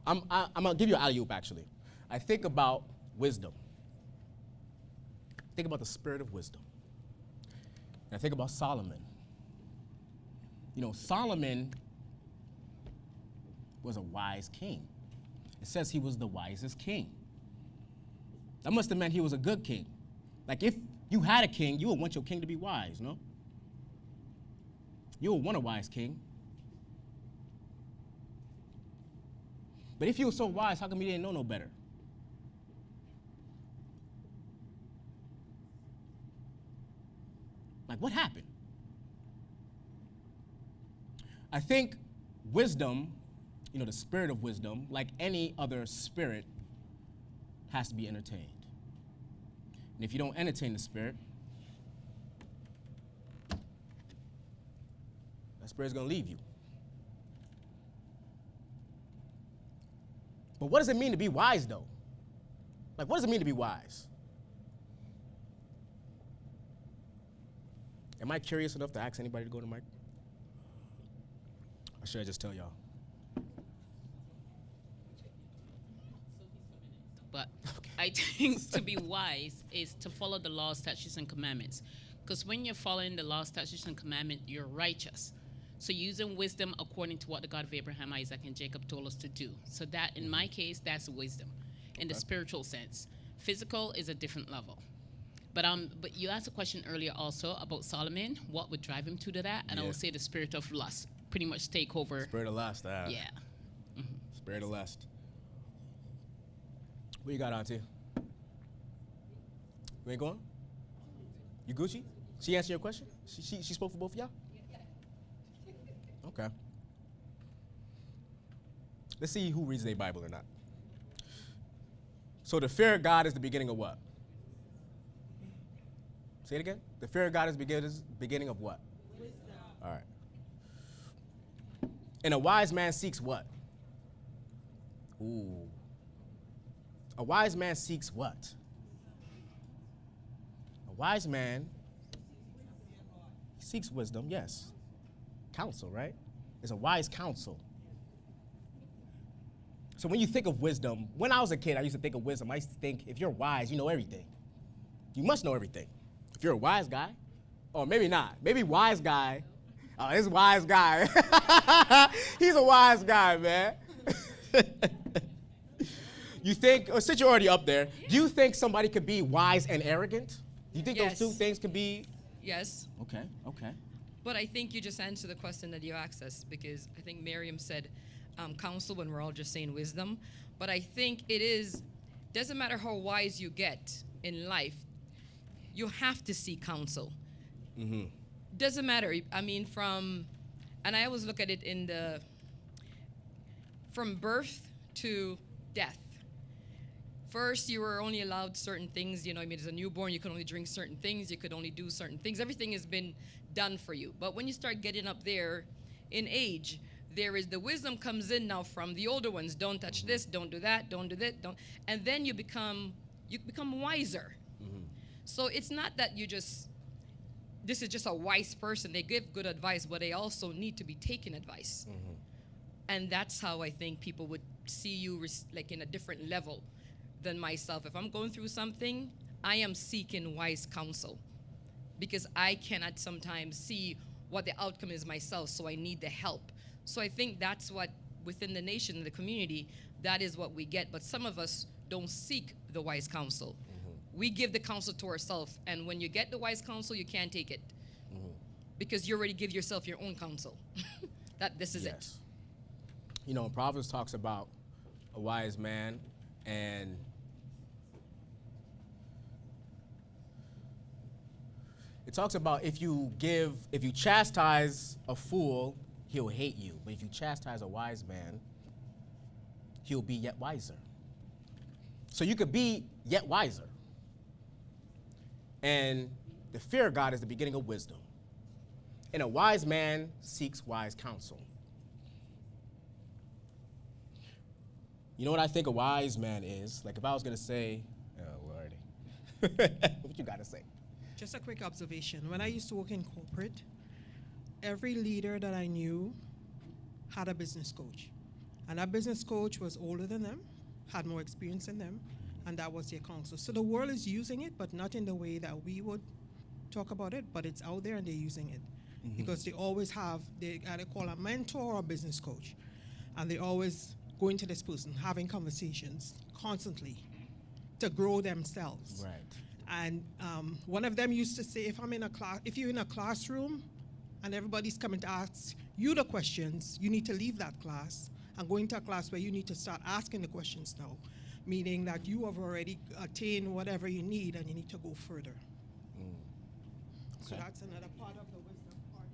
I'm going to give you an alley-oop, actually. I think about wisdom. Think about the spirit of wisdom. And I think about Solomon. Solomon was a wise king. It says he was the wisest king. That must have meant he was a good king. Like if you had a king, you would want your king to be wise, no? You will want a wise king. But if you were so wise, how come you didn't know no better? Like, what happened? I think wisdom, the spirit of wisdom, like any other spirit, has to be entertained. And if you don't entertain the spirit, that spirit's going to leave you. But what does it mean to be wise, though? Like, what does it mean to be wise? Am I curious enough to ask anybody to go to the mic? Or should I just tell y'all? But I think to be wise is to follow the laws, statutes, and commandments. Because when you're following the laws, statutes, and commandments, you're righteous. So using wisdom according to what the God of Abraham, Isaac, and Jacob told us to do. So that, in my case, that's wisdom in the spiritual sense. Physical is a different level. But you asked a question earlier also about Solomon, what would drive him to do that? And I would say the spirit of lust pretty much take over. Spirit of lust. Yeah. Mm-hmm. Spirit of lust. What you got, Auntie? You ain't going? You Gucci? She answered your question? She spoke for both of y'all? Okay. Let's see who reads their Bible or not. So the fear of God is the beginning of what? Say it again. The fear of God is beginning of what? Wisdom. All right. And a wise man seeks what? Ooh. A wise man seeks what? A wise man seeks wisdom, yes. Counsel, right? It's a wise counsel. So when you think of wisdom, when I was a kid, I used to think of wisdom. I used to think if you're wise, you know everything. You must know everything. If you're a wise guy, or maybe not. Maybe wise guy. Oh, this wise guy. He's a wise guy, man. You think, or since you're already up there, do you think somebody could be wise and arrogant? Do you think those two things can be? Yes. Okay. But I think you just answered the question that you asked us, because I think Miriam said counsel when we're all just saying wisdom. But I think doesn't matter how wise you get in life, you have to seek counsel. Mm-hmm. Doesn't matter. I mean, and I always look at it from birth to death. First, you were only allowed certain things. As a newborn, you could only drink certain things. You could only do certain things. Everything has been done for you. But when you start getting up there in age, the wisdom comes in now from the older ones. Don't touch this. Don't do that. Don't do that. Don't. And then you become wiser. Mm-hmm. So it's not that this is just a wise person. They give good advice, but they also need to be taking advice. Mm-hmm. And that's how I think people would see you like in a different level than myself. If I'm going through something, I am seeking wise counsel, because I cannot sometimes see what the outcome is myself, so I need the help. So I think that's what, within the nation, the community, that is what we get. But some of us don't seek the wise counsel. Mm-hmm. We give the counsel to ourselves, and when you get the wise counsel, you can't take it. Mm-hmm. Because you already give yourself your own counsel. That this is it. Proverbs talks about a wise man, and it talks about if you chastise a fool, he'll hate you. But if you chastise a wise man, he'll be yet wiser. So you could be yet wiser. And the fear of God is the beginning of wisdom. And a wise man seeks wise counsel. You know what I think a wise man is? Like if I was going to say, oh, Lordy. What you got to say? Just a quick observation. When I used to work in corporate, every leader that I knew had a business coach. And that business coach was older than them, had more experience than them, and that was their counsel. So the world is using it, but not in the way that we would talk about it, but it's out there and they're using it. Mm-hmm. Because they always have, they call a mentor or a business coach. And they always going to this person, having conversations constantly to grow themselves. Right. And one of them used to say, if you're in a classroom and everybody's coming to ask you the questions, you need to leave that class and go into a class where you need to start asking the questions now, meaning that you have already attained whatever you need and you need to go further. So Okay. that's another part of the wisdom part.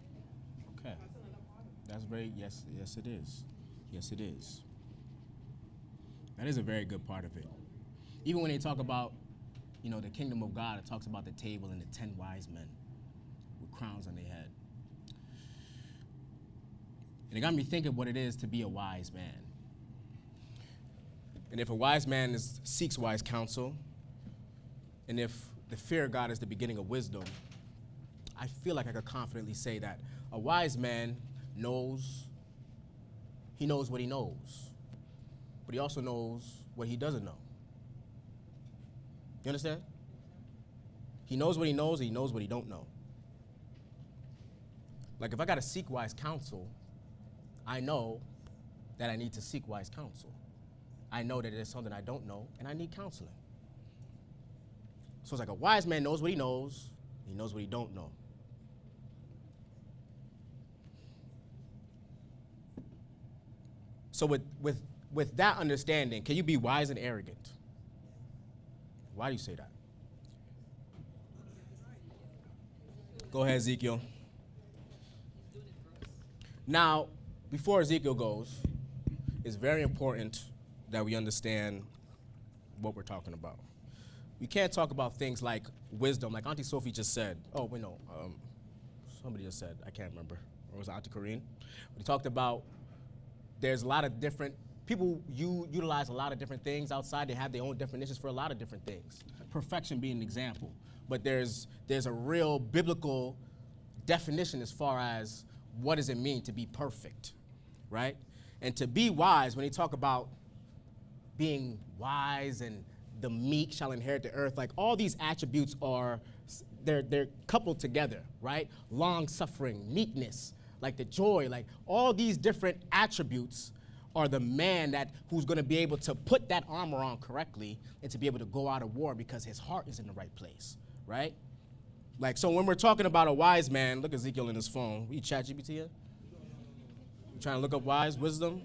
Okay. That's another part of it. That's very, yes, yes it is. Yes it is. That is a very good part of it. Even when they talk about, the kingdom of God, it talks about the table and the 10 wise men with crowns on their head. And it got me thinking what it is to be a wise man. And if a wise man seeks wise counsel, and if the fear of God is the beginning of wisdom, I feel like I could confidently say that a wise man knows what he knows, but he also knows what he doesn't know. You understand? He knows what he knows, and he knows what he don't know. Like if I got to seek wise counsel, I know that I need to seek wise counsel. I know that there's something I don't know, and I need counseling. So it's like a wise man knows what he knows what he don't know. So with that understanding, can you be wise and arrogant? Why do you say that? Go ahead, Ezekiel. Now, before Ezekiel goes, it's very important that we understand what we're talking about. We can't talk about things like wisdom, like Auntie Sophie just said. Oh, wait, no. Somebody just said, I can't remember. Or was it Auntie Corrine? We talked about there's a lot of different, people utilize a lot of different things outside. They have their own definitions for a lot of different things. Perfection being an example. But there's a real biblical definition as far as what does it mean to be perfect, right? And to be wise, when they talk about being wise and the meek shall inherit the earth, like all these attributes they're coupled together, right? Long suffering, meekness, like the joy, like all these different attributes are the man who's going to be able to put that armor on correctly and to be able to go out of war because his heart is in the right place, right? Like, so when we're talking about a wise man, look at Ezekiel in his phone. We chat GPT here? You trying to look up wise, wisdom?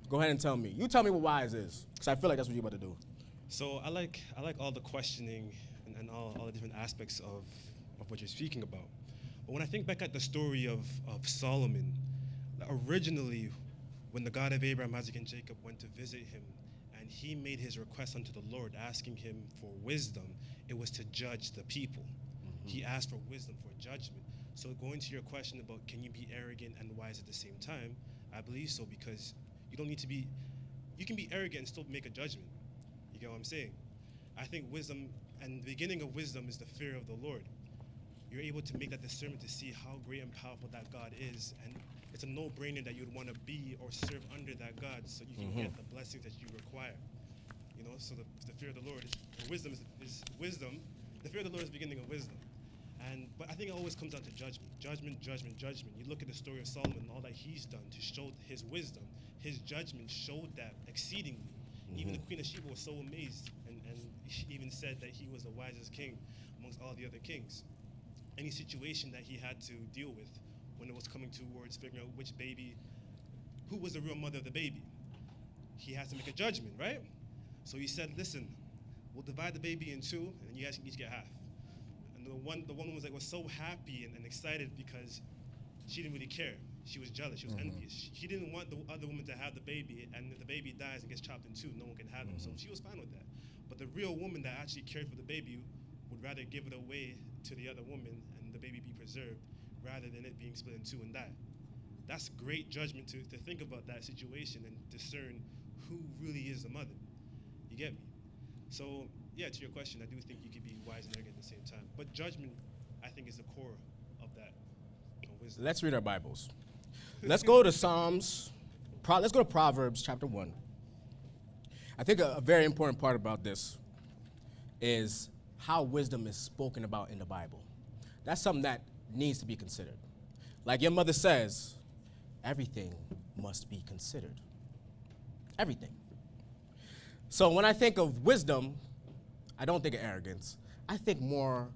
Go ahead and tell me. You tell me what wise is, because I feel like that's what you're about to do. So I like all the questioning and all the different aspects of what you're speaking about. But when I think back at the story of Solomon, originally when the God of Abraham, Isaac, and Jacob went to visit him and he made his request unto the Lord, asking him for wisdom, it was to judge the people. Mm-hmm. He asked for wisdom, for judgment. So going to your question about can you be arrogant and wise at the same time, I believe so, because you can be arrogant and still make a judgment. You get what I'm saying? I think wisdom, and the beginning of wisdom is the fear of the Lord. You're able to make that discernment to see how great and powerful that God is, and it's a no-brainer that you'd want to be or serve under that God so you can get the blessings that you require. So the fear of the Lord wisdom is wisdom. The fear of the Lord is the beginning of wisdom. But I think it always comes down to judgment. Judgment. You look at the story of Solomon and all that he's done to show his wisdom. His judgment showed that exceedingly. Mm-hmm. Even the Queen of Sheba was so amazed and she even said that he was the wisest king amongst all the other kings. Any situation that he had to deal with when it was coming towards figuring out who was the real mother of the baby, he has to make a judgment, right? So he said, listen, we'll divide the baby in two, and you guys can each get half. And the woman was so happy and excited because she didn't really care. She was jealous. She was envious. She didn't want the other woman to have the baby, and if the baby dies and gets chopped in two, no one can have him. So she was fine with that. But the real woman that actually cared for the baby would rather give it away to the other woman and the baby be preserved rather than it being split in two and die. That's great judgment to think about that situation and discern who really is the mother. You get me? So, yeah, to your question, I do think you could be wise and arrogant at the same time. But judgment, I think, is the core of that wisdom. Let's read our Bibles. Let's go to let's go to Proverbs chapter 1. I think a very important part about this is how wisdom is spoken about in the Bible. That's something that needs to be considered. Like your mother says, everything must be considered. Everything. So when I think of wisdom, I don't think of arrogance. I think more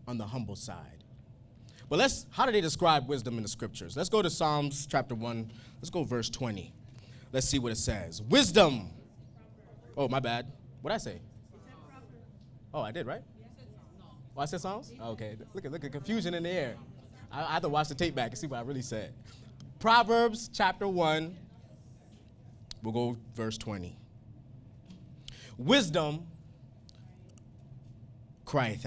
on the humble side. But how do they describe wisdom in the scriptures? Let's go to Psalms chapter 1. Let's go verse 20. Let's see what it says. Wisdom. Oh, my bad. What'd I say? Oh, I did, right? Oh, I said Psalms? Okay. Look at confusion in the air. I have to watch the tape back and see what I really said. Proverbs chapter 1. We'll go verse 20. Wisdom crieth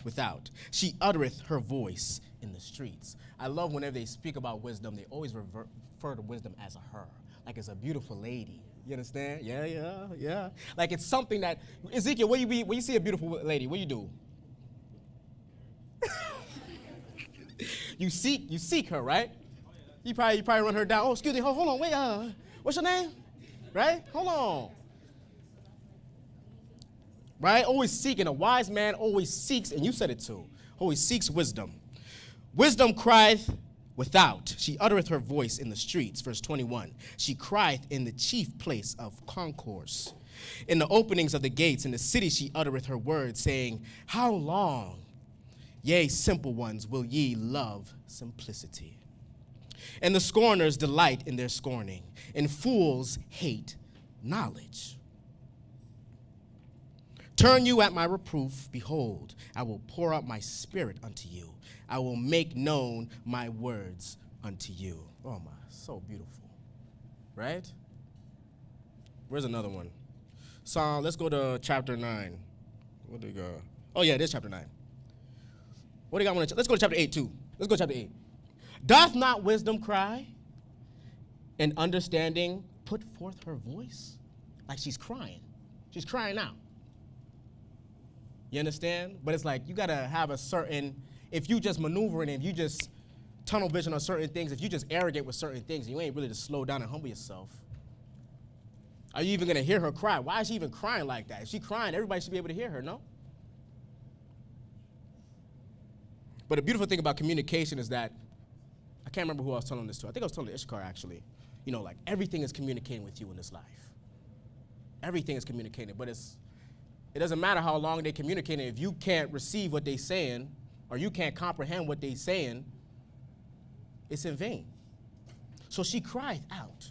without. She uttereth her voice in the streets. I love whenever they speak about wisdom, they always refer to wisdom as a her, like it's a beautiful lady. You understand? Yeah. Like it's something that, Ezekiel, when you see a beautiful lady, what do you do? You seek her, right? You probably run her down. Oh, excuse me, hold on, wait, what's your name? Right? Hold on. Right? Always seeking. A wise man always seeks, and you said it too, always seeks wisdom. Wisdom crieth without. She uttereth her voice in the streets. Verse 21. She crieth in the chief place of concourse. In the openings of the gates in the city she uttereth her words, saying, how long, yea, simple ones, will ye love simplicity? And the scorners delight in their scorning, and fools hate knowledge. Turn you at my reproof, behold, I will pour out my spirit unto you. I will make known my words unto you. Oh my, so beautiful, right? Where's another one? Psalm, let's go to chapter 9. What do we go? Oh yeah, it is chapter 9. What do you got? Let's go to chapter 8 too. Let's go to chapter 8. Doth not wisdom cry, and understanding put forth her voice? Like she's crying. She's crying out. You understand? But it's like you got to have a certain, if you just maneuvering, if you just tunnel vision on certain things, if you just arrogant with certain things, you ain't really to slow down and humble yourself. Are you even going to hear her cry? Why is she even crying like that? If she's crying, everybody should be able to hear her, no? But the beautiful thing about communication is that, I can't remember who I was telling this to. I think I was telling Ishkar, actually. You know, like, everything is communicating with you in this life. Everything is communicating, but it doesn't matter how long they're communicating. If you can't receive what they're saying, or you can't comprehend what they're saying, it's in vain. So she cried out.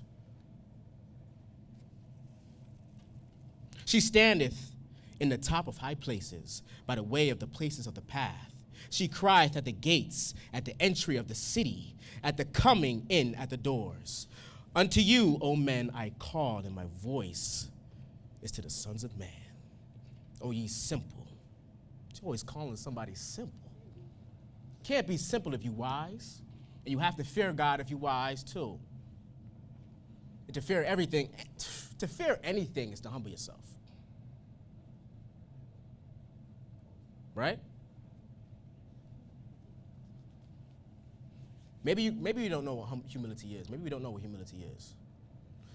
She standeth in the top of high places, by the way of the places of the path. She crieth at the gates, at the entry of the city, at the coming in at the doors. Unto you, O men, I called, and my voice is to the sons of man. O ye simple. She's always calling somebody simple. Can't be simple if you wise. And you have to fear God if you wise too. And to fear everything, to fear anything is to humble yourself. Right? Maybe you don't know what humility is. Maybe we don't know what humility is.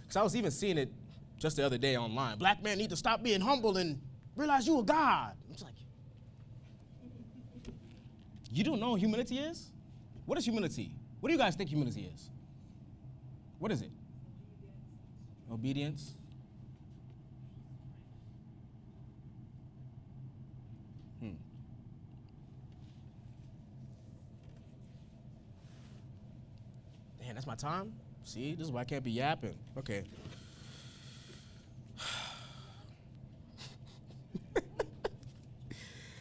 Because I was even seeing it just the other day online. Black men need to stop being humble and realize you a God. It's like, you don't know what humility is? What is humility? What do you guys think humility is? What is it? Obedience. Man, that's my time? See, this is why I can't be yapping. Okay.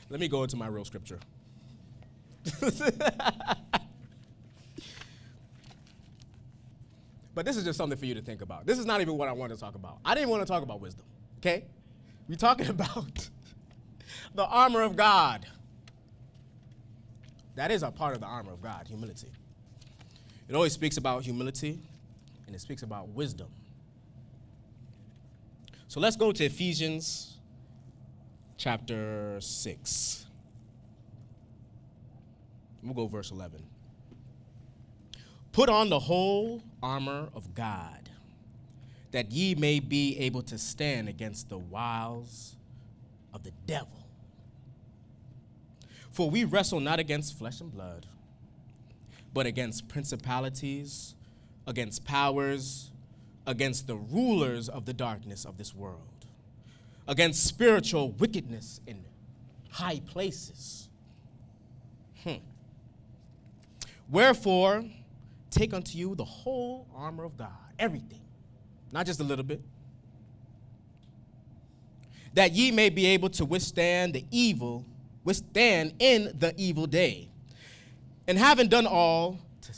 Let me go into my real scripture. But this is just something for you to think about. This is not even what I want to talk about. I didn't want to talk about wisdom, okay? We're talking about the armor of God. That is a part of the armor of God, humility. It always speaks about humility, and it speaks about wisdom. So let's go to Ephesians chapter 6. We'll go verse 11. Put on the whole armor of God, that ye may be able to stand against the wiles of the devil. For we wrestle not against flesh and blood, but against principalities, against powers, against the rulers of the darkness of this world, against spiritual wickedness in high places. Wherefore, take unto you the whole armor of God, everything, not just a little bit, that ye may be able to withstand in the evil day, and having done all, to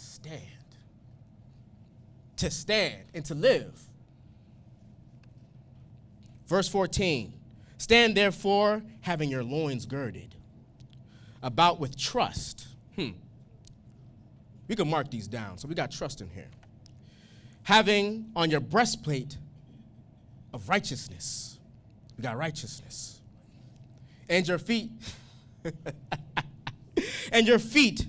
stand and to live. Verse 14, stand therefore, having your loins girded about with trust. We can mark these down. So we got trust in here. Having on your breastplate of righteousness. We got righteousness. And your feet,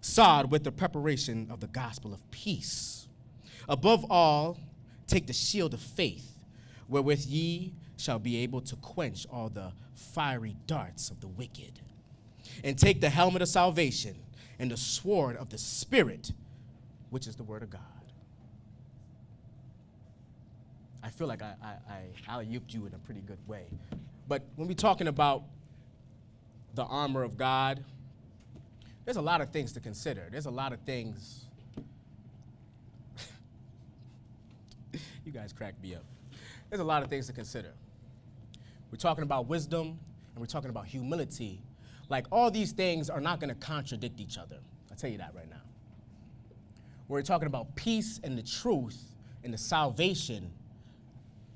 sod with the preparation of the gospel of peace. Above all, take the shield of faith, wherewith ye shall be able to quench all the fiery darts of the wicked. And take the helmet of salvation and the sword of the Spirit, which is the word of God. I feel like I alley-ooped you in a pretty good way. But when we're talking about the armor of God, there's a lot of things to consider. There's a lot of things. You guys crack me up. There's a lot of things to consider. We're talking about wisdom, and we're talking about humility. Like, all these things are not going to contradict each other. I'll tell you that right now. We're talking about peace and the truth and the salvation.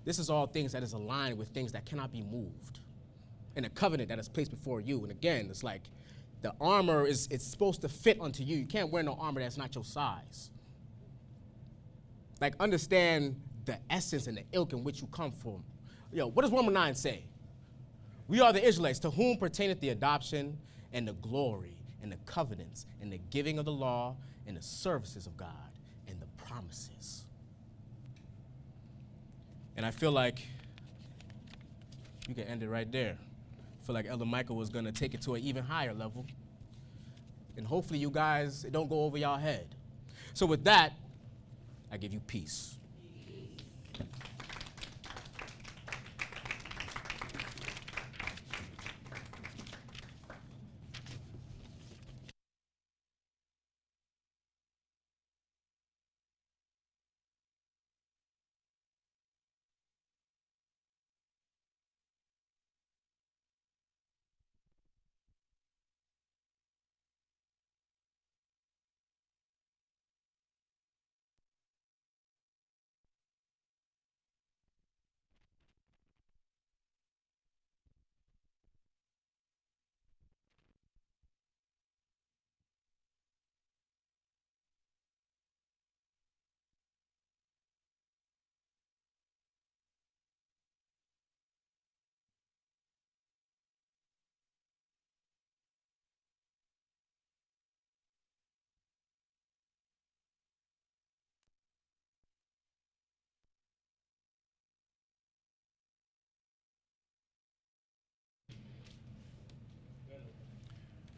This is all things that is aligned with things that cannot be moved, and a covenant that is placed before you. And again, it's like the armor it's supposed to fit onto you. You can't wear no armor that's not your size. Like, understand the essence and the ilk in which you come from. What does Romans 9 say? We are the Israelites, to whom pertaineth the adoption and the glory and the covenants and the giving of the law and the services of God and the promises. And I feel like you can end it right there. I feel like Elder Michael was going to take it to an even higher level. And hopefully you guys, it don't go over y'all head. So with that, I give you peace.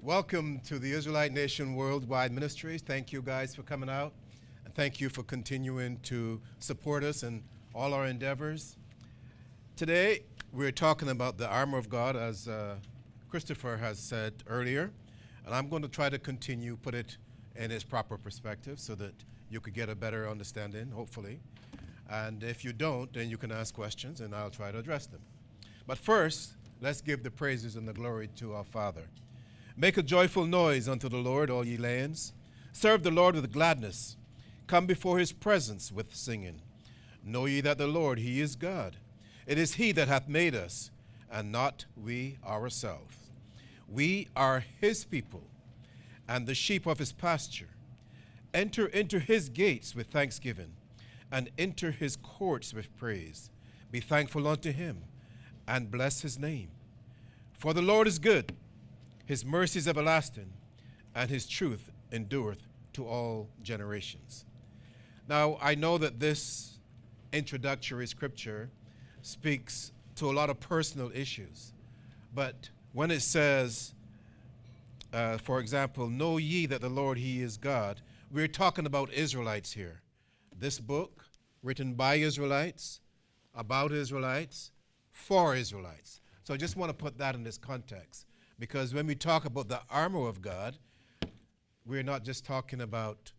Welcome to the Israelite Nation Worldwide Ministries. Thank you guys for coming out. And thank you for continuing to support us in all our endeavors. Today, we're talking about the armor of God, as Christopher has said earlier. And I'm going to try to continue, put it in its proper perspective so that you could get a better understanding, hopefully. And if you don't, then you can ask questions and I'll try to address them. But first, let's give the praises and the glory to our Father. Make a joyful noise unto the Lord, all ye lands. Serve the Lord with gladness. Come before his presence with singing. Know ye that the Lord, he is God. It is he that hath made us, and not we ourselves. We are his people, and the sheep of his pasture. Enter into his gates with thanksgiving, and enter his courts with praise. Be thankful unto him, and bless his name. For the Lord is good. His mercy is everlasting, and his truth endureth to all generations. Now, I know that this introductory scripture speaks to a lot of personal issues, but when it says, for example, know ye that the Lord, he is God, we're talking about Israelites here. This book, written by Israelites, about Israelites, for Israelites. So I just want to put that in this context. Because when we talk about the armor of God, we're not just talking about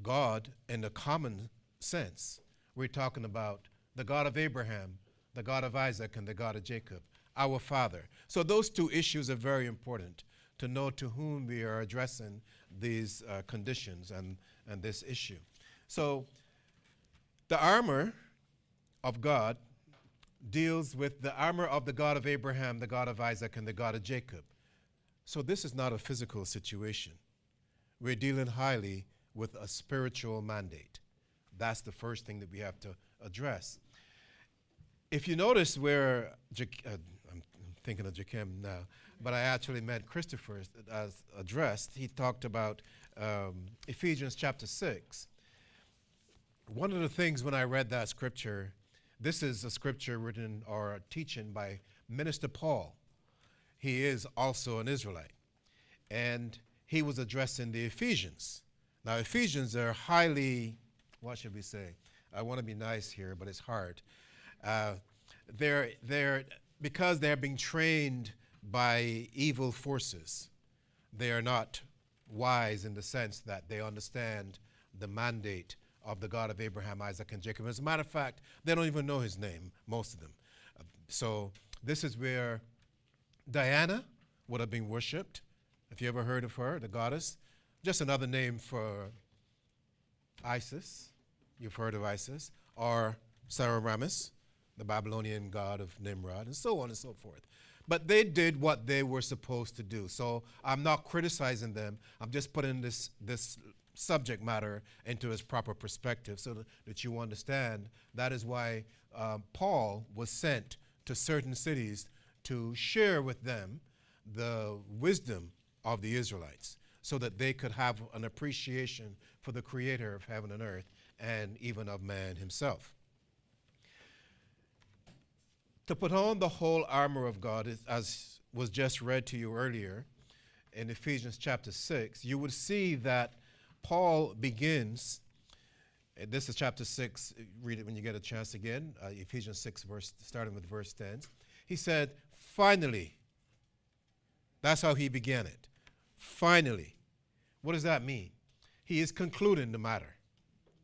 God in the common sense. We're talking about the God of Abraham, the God of Isaac, and the God of Jacob, our Father. So those two issues are very important to know to whom we are addressing these conditions and this issue. So the armor of God deals with the armor of the God of Abraham, the God of Isaac, and the God of Jacob. So this is not a physical situation. We're dealing highly with a spiritual mandate. That's the first thing that we have to address. If you notice where, I'm thinking of Jakim now, but I actually meant Christopher as addressed. He talked about Ephesians chapter 6. One of the things when I read that scripture, this is a scripture written or a teaching by Minister Paul. He is also an Israelite. And he was addressing the Ephesians. Now, Ephesians are highly, what should we say? I want to be nice here, but it's hard. They're because they're being trained by evil forces. They are not wise in the sense that they understand the mandate of the God of Abraham, Isaac, and Jacob. As a matter of fact, they don't even know his name, most of them. So this is where Diana would have been worshipped. If you ever heard of her, the goddess, just another name for Isis. You've heard of Isis. Or Semiramis, the Babylonian god of Nimrod, and so on and so forth. But they did what they were supposed to do. So I'm not criticizing them. I'm just putting this subject matter into its proper perspective so that you understand. That is why Paul was sent to certain cities to share with them the wisdom of the Israelites so that they could have an appreciation for the creator of heaven and earth and even of man himself. To put on the whole armor of God, as was just read to you earlier in Ephesians chapter 6, you would see that Paul begins, this is chapter 6, read it when you get a chance again, Ephesians 6, starting with verse 10. He said, finally. That's how he began it. Finally. What does that mean? He is concluding the matter,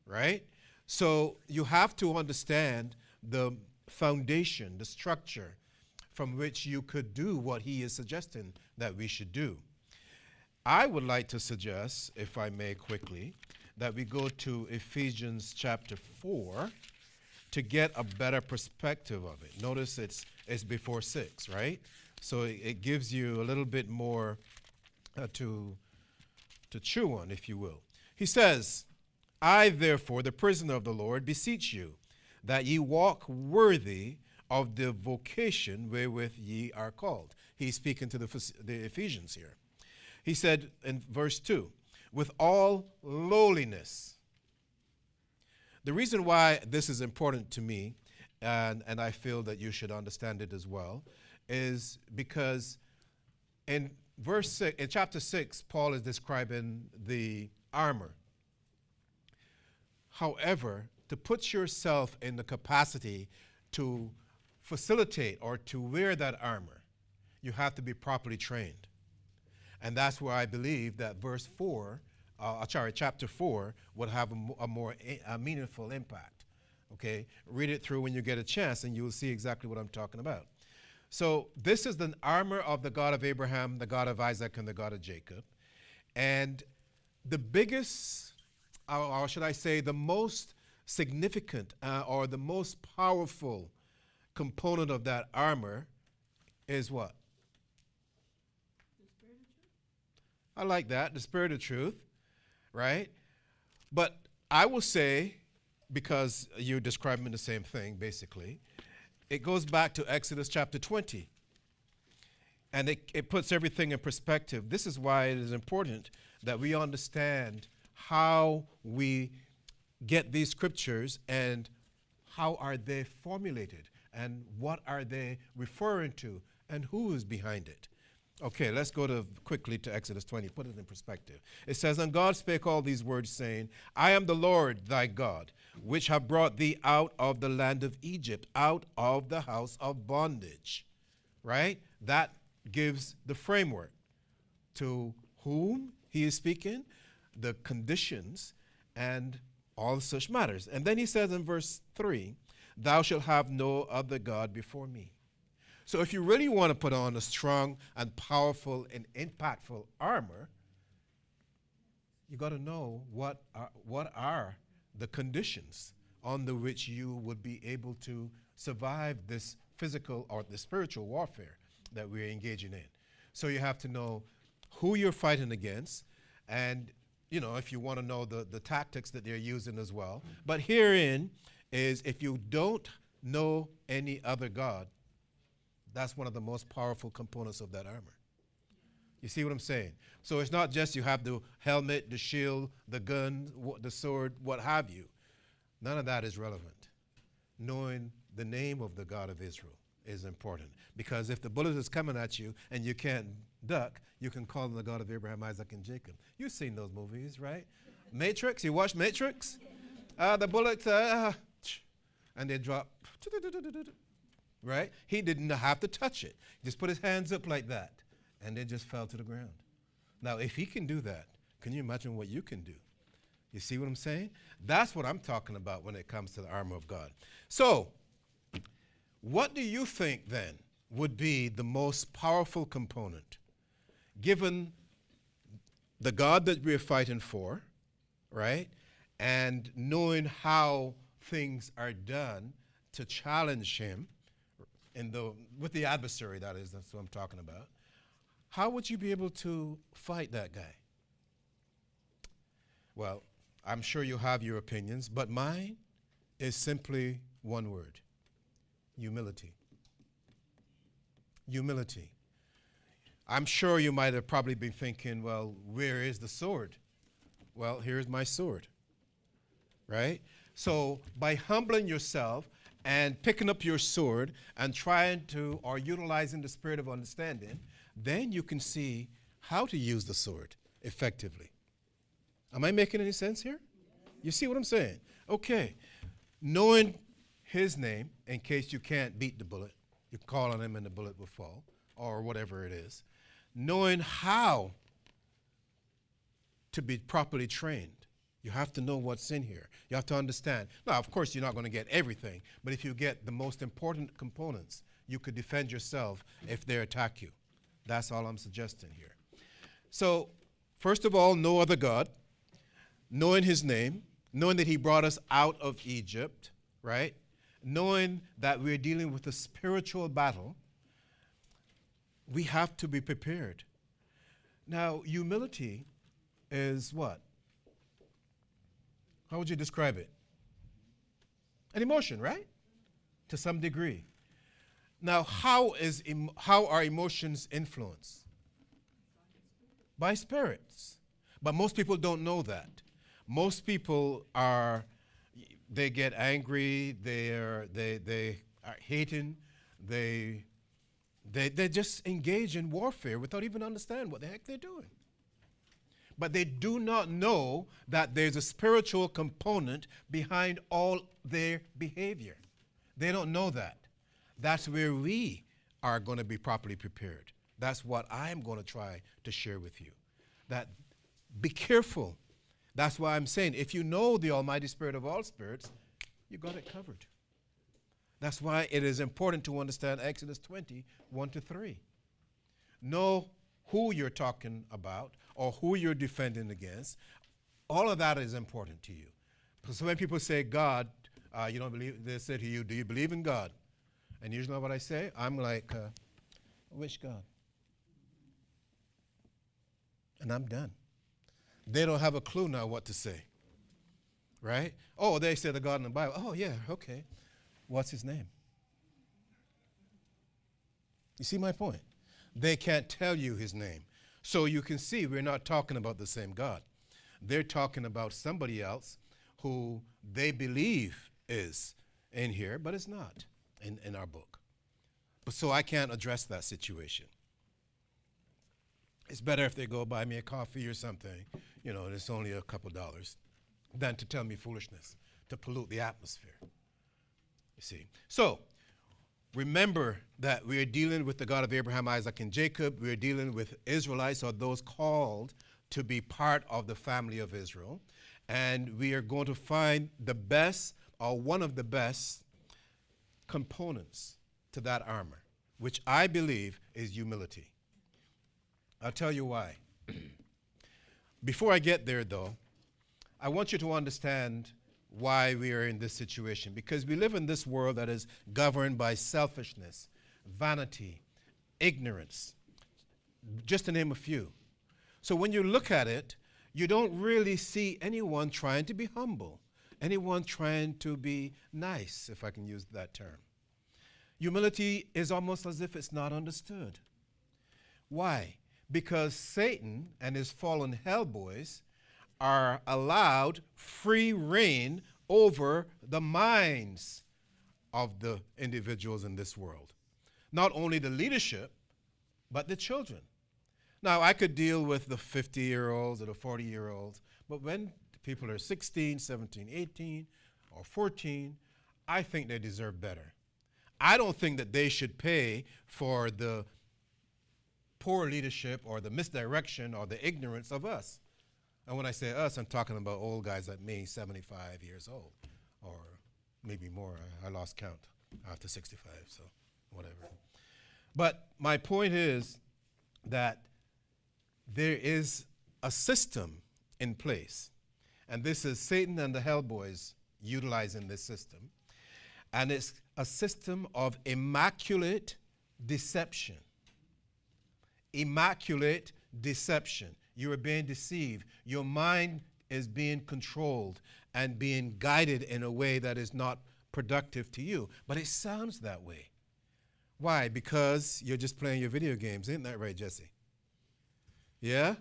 right? So you have to understand the foundation, the structure from which you could do what he is suggesting that we should do. I would like to suggest, if I may quickly, that we go to Ephesians chapter 4 to get a better perspective of it. Notice it's before 6, right? So it gives you a little bit more to chew on, if you will. He says, I, therefore, the prisoner of the Lord, beseech you, that ye walk worthy of the vocation wherewith ye are called. He's speaking to the Ephesians here. He said in verse 2, with all lowliness. The reason why this is important to me, and I feel that you should understand it as well, is because in verse 6, in chapter 6, Paul is describing the armor. However, to put yourself in the capacity to facilitate or to wear that armor, you have to be properly trained. And that's where I believe that chapter 4 would have a more meaningful impact. Okay, read it through when you get a chance and you'll see exactly what I'm talking about. So this is the armor of the God of Abraham, the God of Isaac, and the God of Jacob. And the biggest, or should I say, the most significant or the most powerful component of that armor is what? I like that, the spirit of truth, right? But I will say, because you're describing the same thing, basically, it goes back to Exodus chapter 20. And it puts everything in perspective. This is why it is important that we understand how we get these scriptures and how are they formulated and what are they referring to and who is behind it. Okay, let's go quickly to Exodus 20, put it in perspective. It says, and God spake all these words, saying, I am the Lord thy God, which have brought thee out of the land of Egypt, out of the house of bondage. Right? That gives the framework to whom he is speaking, the conditions, and all such matters. And then he says in verse 3, thou shalt have no other God before me. So if you really want to put on a strong and powerful and impactful armor, you got to know what are the conditions under which you would be able to survive this physical or the spiritual warfare that we're engaging in. So you have to know who you're fighting against, and if you want to know the tactics that they're using as well. But herein is, if you don't know any other God, that's one of the most powerful components of that armor. You see what I'm saying? So it's not just you have the helmet, the shield, the gun, the sword, what have you. None of that is relevant. Knowing the name of the God of Israel is important, because if the bullet is coming at you and you can't duck, you can call on the God of Abraham, Isaac, and Jacob. You've seen those movies, right? Matrix, you watch Matrix? The bullets, and they drop, right? He didn't have to touch it. He just put his hands up like that, and they just fell to the ground. Now, if he can do that, can you imagine what you can do? You see what I'm saying? That's what I'm talking about when it comes to the armor of God. So, what do you think then would be the most powerful component, given the God that we're fighting for, right? And knowing how things are done to challenge him with the adversary, that's what I'm talking about. How would you be able to fight that guy? Well, I'm sure you have your opinions, but mine is simply one word: humility. Humility. I'm sure you might have probably been thinking, well, where is the sword? Well, here's my sword, right? So by humbling yourself and picking up your sword and trying to, or utilizing the spirit of understanding, then you can see how to use the sword effectively. Am I making any sense here? You see what I'm saying? Okay. Knowing his name, in case you can't beat the bullet, you call on him and the bullet will fall, or whatever it is. Knowing how to be properly trained. You have to know what's in here. You have to understand. Now, of course, you're not going to get everything, but if you get the most important components, you could defend yourself if they attack you. That's all I'm suggesting here. So, first of all, no other God. Knowing his name, knowing that he brought us out of Egypt, right? Knowing that we're dealing with a spiritual battle, we have to be prepared. Now, humility is what? How would you describe it? An emotion, right? To some degree. Now, how are emotions influenced? By spirits. But most people don't know that. Most people they get angry, they are hating, they just engage in warfare without even understanding what the heck they're doing. But they do not know that there's a spiritual component behind all their behavior. They don't know that. That's where we are going to be properly prepared. That's what I'm going to try to share with you. That be careful. That's why I'm saying, if you know the Almighty Spirit of all spirits, you got it covered. That's why it is important to understand Exodus 20, 1-3. Know who you're talking about or who you're defending against. All of that is important to you. So when people say God, you don't believe, they say to you, do you believe in God? And usually know what I say? I'm like, which God? And I'm done. They don't have a clue now what to say. Right? Oh, they say the God in the Bible. Oh, yeah, okay. What's his name? You see my point? They can't tell you his name. So you can see we're not talking about the same God. They're talking about somebody else who they believe is in here, but it's not in our book. But so I can't address that situation. It's better if they go buy me a coffee or something, and it's only a couple dollars, than to tell me foolishness, to pollute the atmosphere. You see? So, remember that we are dealing with the God of Abraham, Isaac, and Jacob. We are dealing with Israelites, or those called to be part of the family of Israel. And we are going to find the best, or one of the best, components to that armor, which I believe is humility. I'll tell you why. Before I get there, though, I want you to understand why we are in this situation. Because we live in this world that is governed by selfishness, vanity, ignorance, just to name a few. So when you look at it, you don't really see anyone trying to be humble, anyone trying to be nice, if I can use that term. Humility is almost as if it's not understood. Why? Because Satan and his fallen hellboys are allowed free reign over the minds of the individuals in this world. Not only the leadership, but the children. Now, I could deal with the 50-year-olds or the 40-year-olds, but when people are 16, 17, 18, or 14, I think they deserve better. I don't think that they should pay for the poor leadership or the misdirection or the ignorance of us. And when I say us, I'm talking about old guys like me, 75 years old, or maybe more. I lost count after 65, so whatever. But my point is that there is a system in place, and this is Satan and the hellboys utilizing this system, and it's a system of immaculate deception. Immaculate deception. You are being deceived. Your mind is being controlled and being guided in a way that is not productive to you. But it sounds that way. Why? Because you're just playing your video games. Isn't that right, Jesse? Yeah?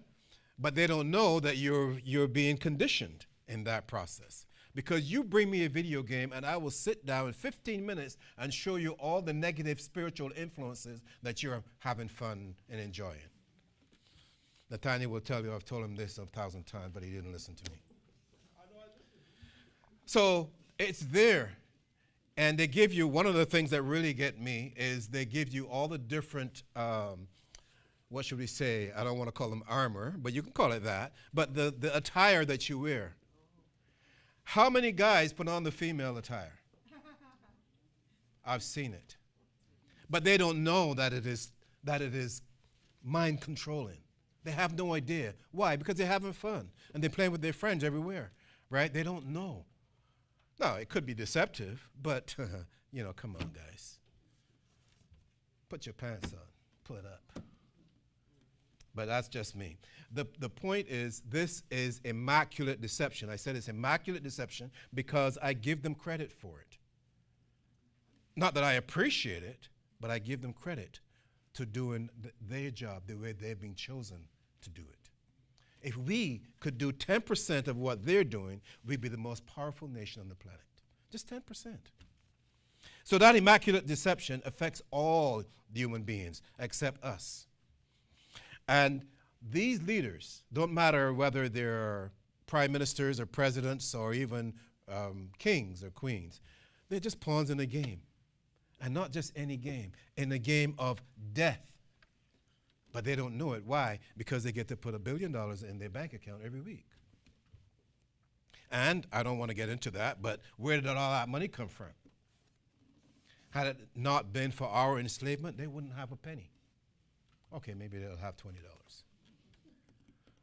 But they don't know that you're being conditioned in that process. Because you bring me a video game and I will sit down in 15 minutes and show you all the negative spiritual influences that you're having fun and enjoying. Nathaniel will tell you I've told him this 1,000 times, but he didn't listen to me. So it's there. And they give you, one of the things that really get me is they give you all the different, what should we say? I don't want to call them armor, but you can call it that. But the attire that you wear. How many guys put on the female attire? I've seen it. But they don't know that it is mind controlling. They have no idea. Why? Because they're having fun and they're playing with their friends everywhere, right? They don't know. Now, it could be deceptive, but, come on, guys. Put your pants on. Pull it up. But that's just me. The point is, this is immaculate deception. I said it's immaculate deception because I give them credit for it. Not that I appreciate it, but I give them credit to doing their job the way they've been chosen to do it. If we could do 10% of what they're doing, we'd be the most powerful nation on the planet. Just 10%. So that immaculate deception affects all the human beings except us. And these leaders, don't matter whether they're prime ministers or presidents or even kings or queens, they're just pawns in a game. And not just any game, in a game of death. But they don't know it. Why? Because they get to put $1 billion in their bank account every week. And I don't want to get into that, but where did all that money come from? Had it not been for our enslavement, they wouldn't have a penny. Okay, maybe they'll have $20.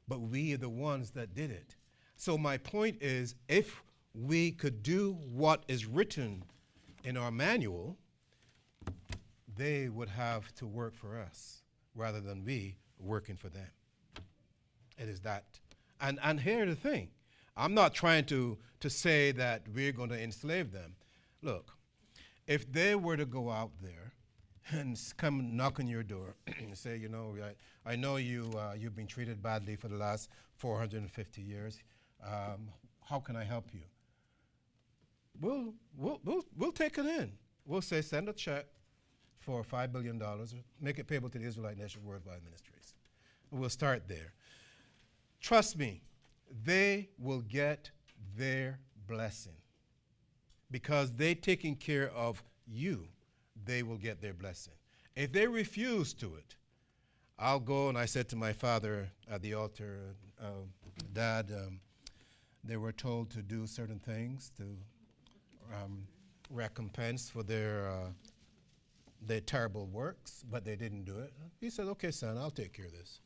But we are the ones that did it. So my point is, if we could do what is written in our manual, they would have to work for us rather than we working for them. It is that. And here's the thing. I'm not trying to say that we're going to enslave them. Look, if they were to go out there and come knock on your door and say, I know you've been treated badly for the last 450 years. How can I help you? We'll take it in. We'll say send a check for $5 billion, make it payable to the Israelite Nation Worldwide Ministries. We'll start there. Trust me, they will get their blessing because they're taking care of you. they will get their blessing. If they refuse to it, I'll go, and I said to my father at the altar, Dad, they were told to do certain things to recompense for their terrible works, but they didn't do it. He said, okay, son, I'll take care of this.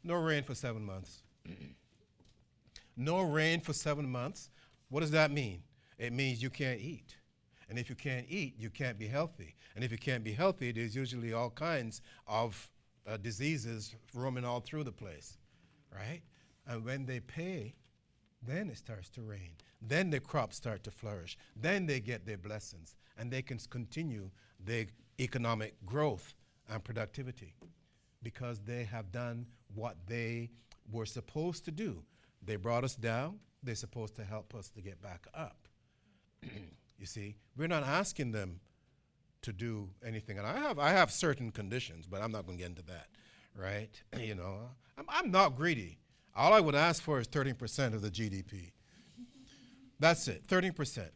No rain for 7 months. No rain for 7 months. What does that mean? It means you can't eat. And if you can't eat, you can't be healthy. And if you can't be healthy, there's usually all kinds of diseases roaming all through the place, right? And when they pay, then it starts to rain. Then the crops start to flourish. Then they get their blessings, and they can continue their economic growth and productivity because they have done what they were supposed to do. They brought us down. They're supposed to help us to get back up. You see, we're not asking them to do anything. And I have certain conditions, but I'm not going to get into that, right? You know, I'm not greedy. All I would ask for is 13% of the GDP. That's it, 13%.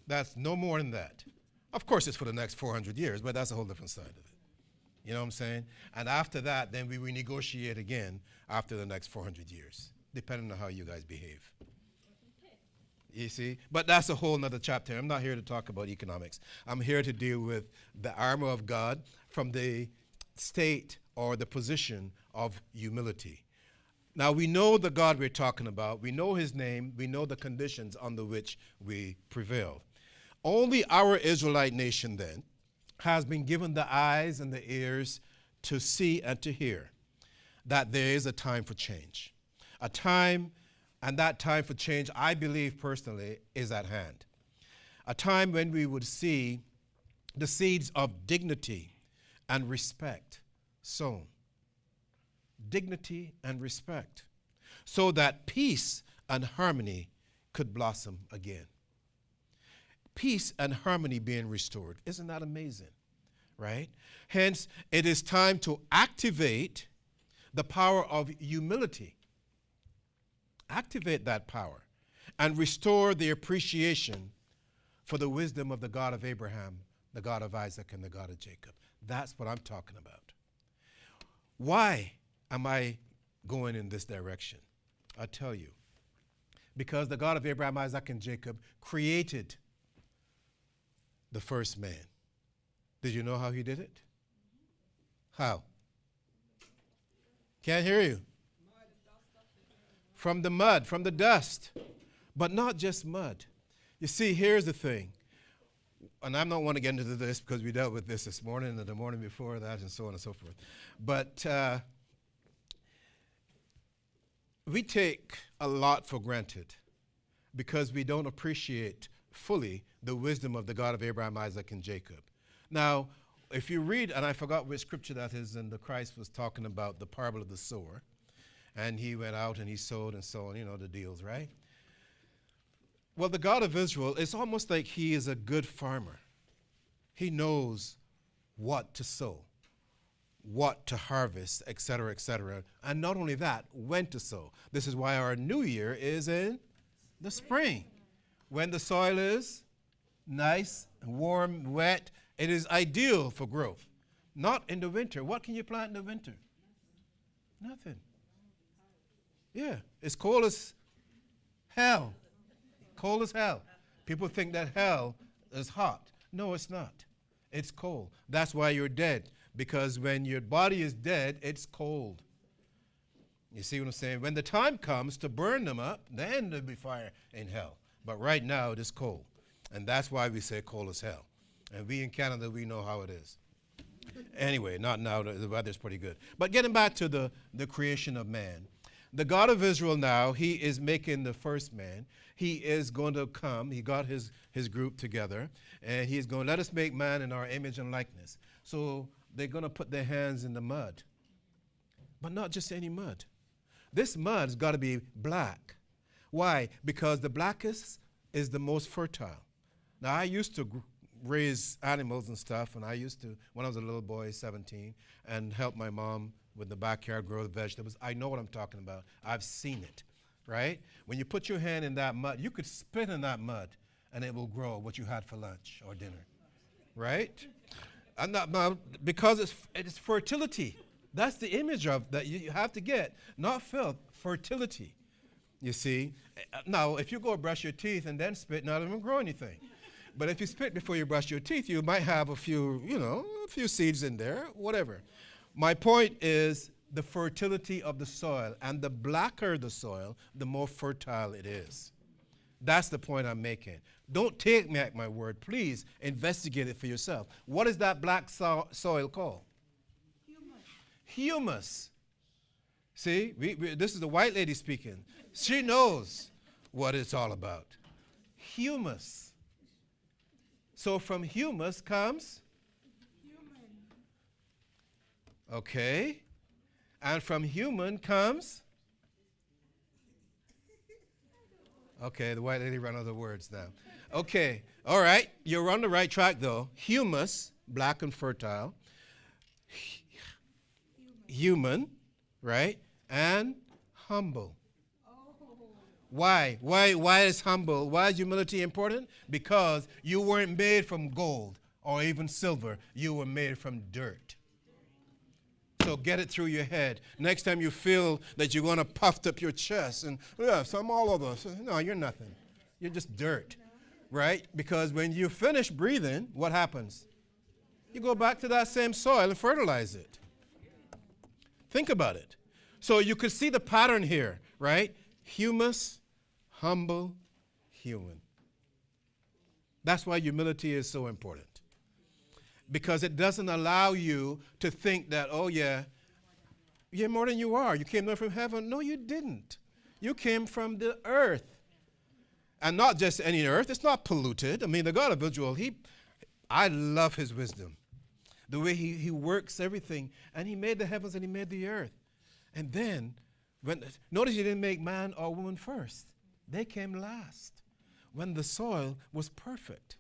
That's no more than that. Of course, it's for the next 400 years, but that's a whole different side of it. You know what I'm saying? And after that, then we renegotiate again after the next 400 years, depending on how you guys behave. You see? But that's a whole nother chapter. I'm not here to talk about economics. I'm here to deal with the armor of God from the state or the position of humility. Now, we know the God we're talking about. We know his name. We know the conditions under which we prevail. Only our Israelite nation, then, has been given the eyes and the ears to see and to hear that there is a time for change. A time, and that time for change, I believe personally, is at hand. A time when we would see the seeds of dignity and respect sown. Dignity and respect, so that peace and harmony could blossom again. Peace and harmony being restored. Isn't that amazing? Right? Hence, it is time to activate the power of humility. Activate that power and restore the appreciation for the wisdom of the God of Abraham, the God of Isaac, and the God of Jacob. That's what I'm talking about. Why am I going in this direction? I'll tell you. Because the God of Abraham, Isaac, and Jacob created the first man. Did you know how he did it? How? Can't hear you. From the mud, from the dust. But not just mud. You see, here's the thing. And I'm not want to get into this because we dealt with this morning and the morning before that and so on and so forth. But we take a lot for granted because we don't appreciate fully the wisdom of the God of Abraham, Isaac, and Jacob. Now, if you read, and I forgot which scripture that is, and the Christ was talking about the parable of the sower, and he went out and he sowed and so on, you know, the deals, right? Well, the God of Israel, it's almost like he is a good farmer. He knows what to sow, what to harvest, et cetera, and not only that, when to sow. This is why our new year is in the spring, when the soil is nice, warm, wet. It is ideal for growth. Not in the winter. What can you plant in the winter? Nothing. Yeah, it's cold as hell. Cold as hell. People think that hell is hot. No, it's not. It's cold. That's why you're dead. Because when your body is dead, it's cold. You see what I'm saying? When the time comes to burn them up, then there'll be fire in hell. But right now, it is cold. And that's why we say cold as hell. And we in Canada, we know how it is. Anyway, not now. The weather's pretty good. But getting back to the creation of man. The God of Israel now, he is making the first man. He is going to come. He got his group together. And he's going, let us make man in our image and likeness. So they're going to put their hands in the mud. But not just any mud. This mud's got to be black. Why? Because the blackest is the most fertile. Now, I used to raise animals and stuff, and I used to, when I was a little boy, 17, and help my mom with the backyard, grow the vegetables. I know what I'm talking about. I've seen it, right? When you put your hand in that mud, you could spit in that mud, and it will grow what you had for lunch or dinner, right? Because it's fertility. That's the image of that you have to get. Not filth, fertility. You see? Now, if you go brush your teeth and then spit, not even grow anything. But if you spit before you brush your teeth, you might have a few seeds in there, whatever. My point is the fertility of the soil. And the blacker the soil, the more fertile it is. That's the point I'm making. Don't take me at my word. Please investigate it for yourself. What is that black soil called? Humus. See, this is the white lady speaking. She knows what it's all about. Humus. So from humus comes? Human. Okay. And from human comes? Okay, the white lady ran out of words now. Okay, all right. You're on the right track, though. Humus, black and fertile. Human, right? And humble. Why? Why is humble? Why is humility important? Because you weren't made from gold or even silver. You were made from dirt. So get it through your head. Next time you feel that you're going to puff up your chest and, yes, I'm all of us. No, you're nothing. You're just dirt, right? Because when you finish breathing, what happens? You go back to that same soil and fertilize it. Think about it. So you could see the pattern here, right? Humus, humble, human. That's why humility is so important. Because it doesn't allow you to think that, oh, yeah, you're more than you are. You came down from heaven. No, you didn't. You came from the earth. And not just any earth. It's not polluted. I mean, the God of Israel, I love his wisdom. The way he works everything. And he made the heavens and he made the earth. And then, notice he didn't make man or woman first. They came last when the soil was perfect.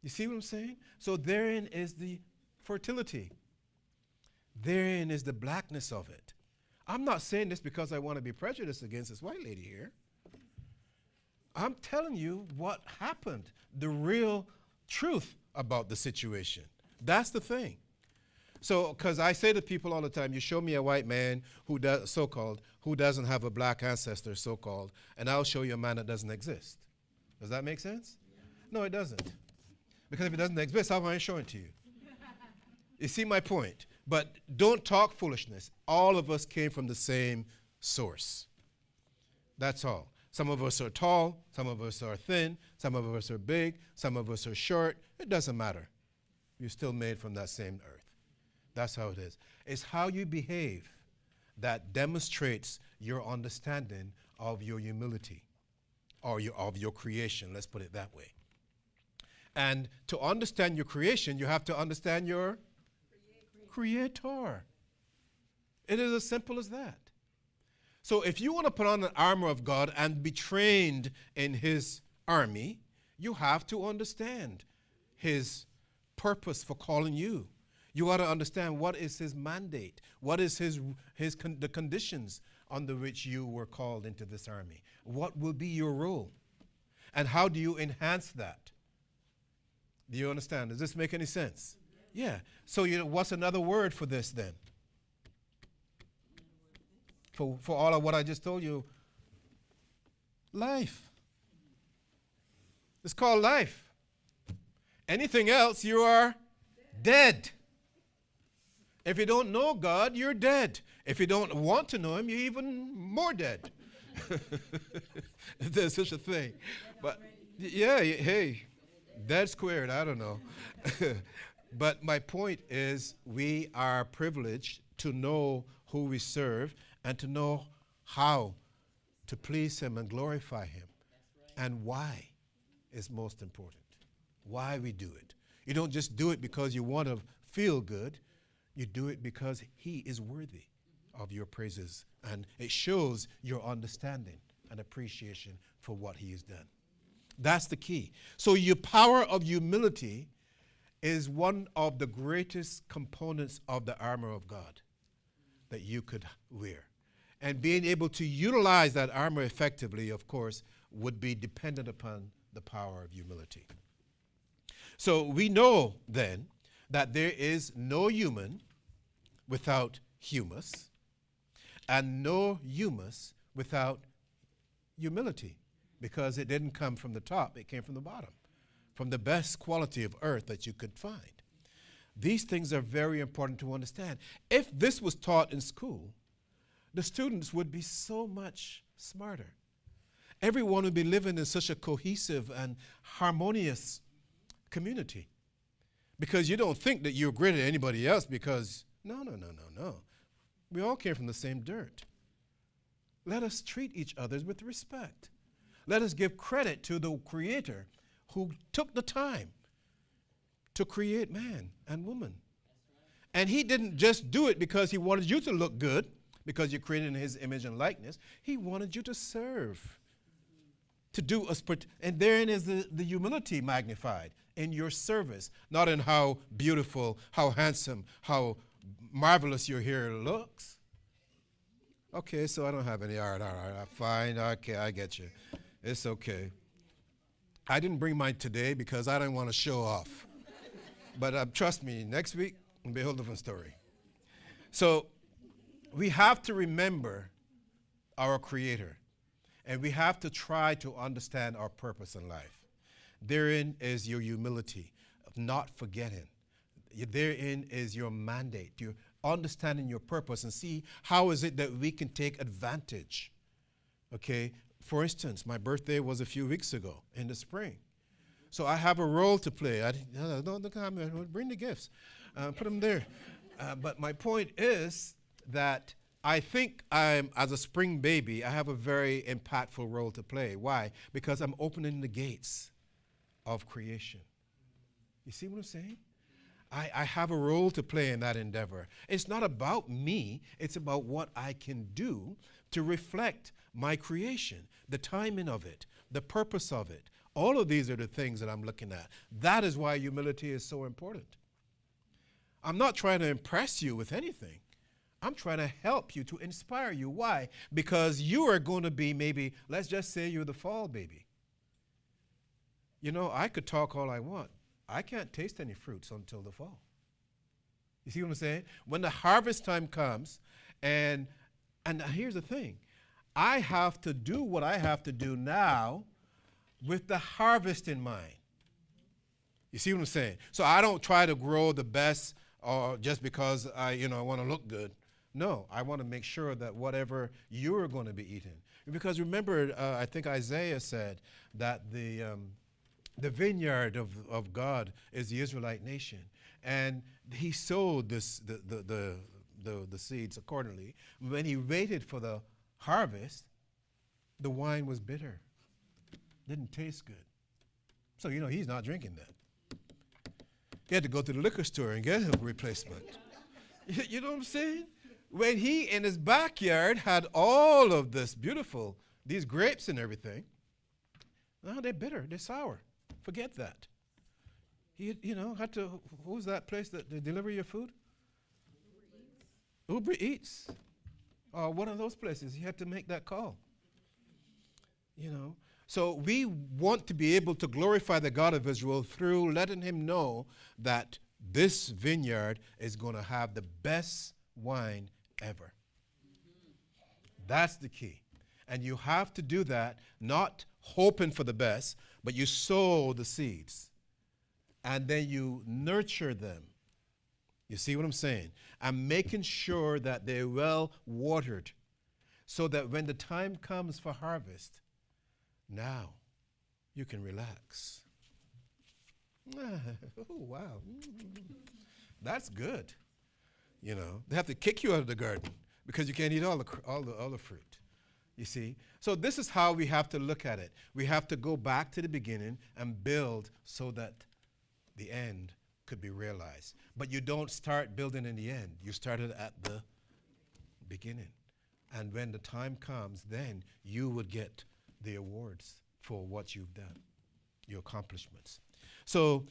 You see what I'm saying? So therein is the fertility. Therein is the blackness of it. I'm not saying this because I want to be prejudiced against this white lady here. I'm telling you what happened, the real truth about the situation. That's the thing. So, because I say to people all the time, you show me a white man who so-called, who doesn't have a black ancestor, so-called, and I'll show you a man that doesn't exist. Does that make sense? No, it doesn't. Because if it doesn't exist, how am I showing it to you? You see my point? But don't talk foolishness. All of us came from the same source. That's all. Some of us are tall, some of us are thin, some of us are big, some of us are short. It doesn't matter. You're still made from that same earth. That's how it is. It's how you behave that demonstrates your understanding of your humility or of your creation. Let's put it that way. And to understand your creation, you have to understand your creator. It is as simple as that. So if you want to put on the armor of God and be trained in his army, you have to understand his purpose for calling you. You ought to understand what is his mandate, what is the conditions under which you were called into this army. What will be your role? And how do you enhance that? Do you understand? Does this make any sense? Yeah. So what's another word for this then? For all of what I just told you? Life. It's called life. Anything else, you are dead. If you don't know God, you're dead. If you don't want to know him, you're even more dead. If there's such a thing. But yeah, hey, dead squared, I don't know. But my point is we are privileged to know who we serve and to know how to please him and glorify him. And why is most important. Why we do it. You don't just do it because you want to feel good. You do it because he is worthy of your praises. And it shows your understanding and appreciation for what he has done. That's the key. So your power of humility is one of the greatest components of the armor of God that you could wear. And being able to utilize that armor effectively, of course, would be dependent upon the power of humility. So we know then that there is no human without humus, and no humus without humility, because it didn't come from the top, it came from the bottom, from the best quality of earth that you could find. These things are very important to understand. If this was taught in school, the students would be so much smarter. Everyone would be living in such a cohesive and harmonious community, because you don't think that you're greater than anybody else, because no. We all came from the same dirt. Let us treat each other with respect. Let us give credit to the Creator who took the time to create man and woman. And he didn't just do it because he wanted you to look good, because you're created in his image and likeness. He wanted you to serve, to do us. And therein is the humility magnified, in your service, not in how beautiful, how handsome, how marvelous your hair looks. Okay, so I don't have any. All right, fine. Okay, I get you. It's okay. I didn't bring mine today because I didn't want to show off. But trust me, next week it'll be a whole different story. So we have to remember our Creator, and we have to try to understand our purpose in life. Therein is your humility of not forgetting. Therein is your mandate, your understanding your purpose, and see how is it that we can take advantage. Okay, for instance, my birthday was a few weeks ago in the spring. So I have a role to play. Don't bring the gifts. Put them there. But my point is that I think as a spring baby, I have a very impactful role to play. Why? Because I'm opening the gates of creation. You see what I'm saying? I have a role to play in that endeavor. It's not about me. It's about what I can do to reflect my creation, the timing of it, the purpose of it. All of these are the things that I'm looking at. That is why humility is so important. I'm not trying to impress you with anything. I'm trying to help you, to inspire you. Why? Because you are going to be maybe, let's just say you're the fall baby. You know, I could talk all I want. I can't taste any fruits until the fall. You see what I'm saying? When the harvest time comes, and here's the thing. I have to do what I have to do now with the harvest in mind. You see what I'm saying? So I don't try to grow the best or just because I want to look good. No, I want to make sure that whatever you're going to be eating. Because remember, I think Isaiah said that the vineyard of God is the Israelite nation. And he sowed the seeds accordingly. When he waited for the harvest, the wine was bitter. Didn't taste good. So, he's not drinking that. He had to go to the liquor store and get a replacement. You know what I'm saying? When he, in his backyard, had all of these grapes and everything, no, they're bitter, they're sour. Forget that. He, had to, who's that place that they deliver your food? Uber Eats. Or one of those places. He had to make that call. So we want to be able to glorify the God of Israel through letting him know that this vineyard is going to have the best wine ever. That's the key. And you have to do that, not hoping for the best, but you sow the seeds. And then you nurture them. You see what I'm saying? I'm making sure that they're well watered so that when the time comes for harvest, now you can relax. Oh, wow. That's good. They have to kick you out of the garden because you can't eat all the fruit. You see? So this is how we have to look at it. We have to go back to the beginning and build so that the end could be realized. But you don't start building in the end. You started at the beginning. And when the time comes, then you would get the awards for what you've done, your accomplishments. So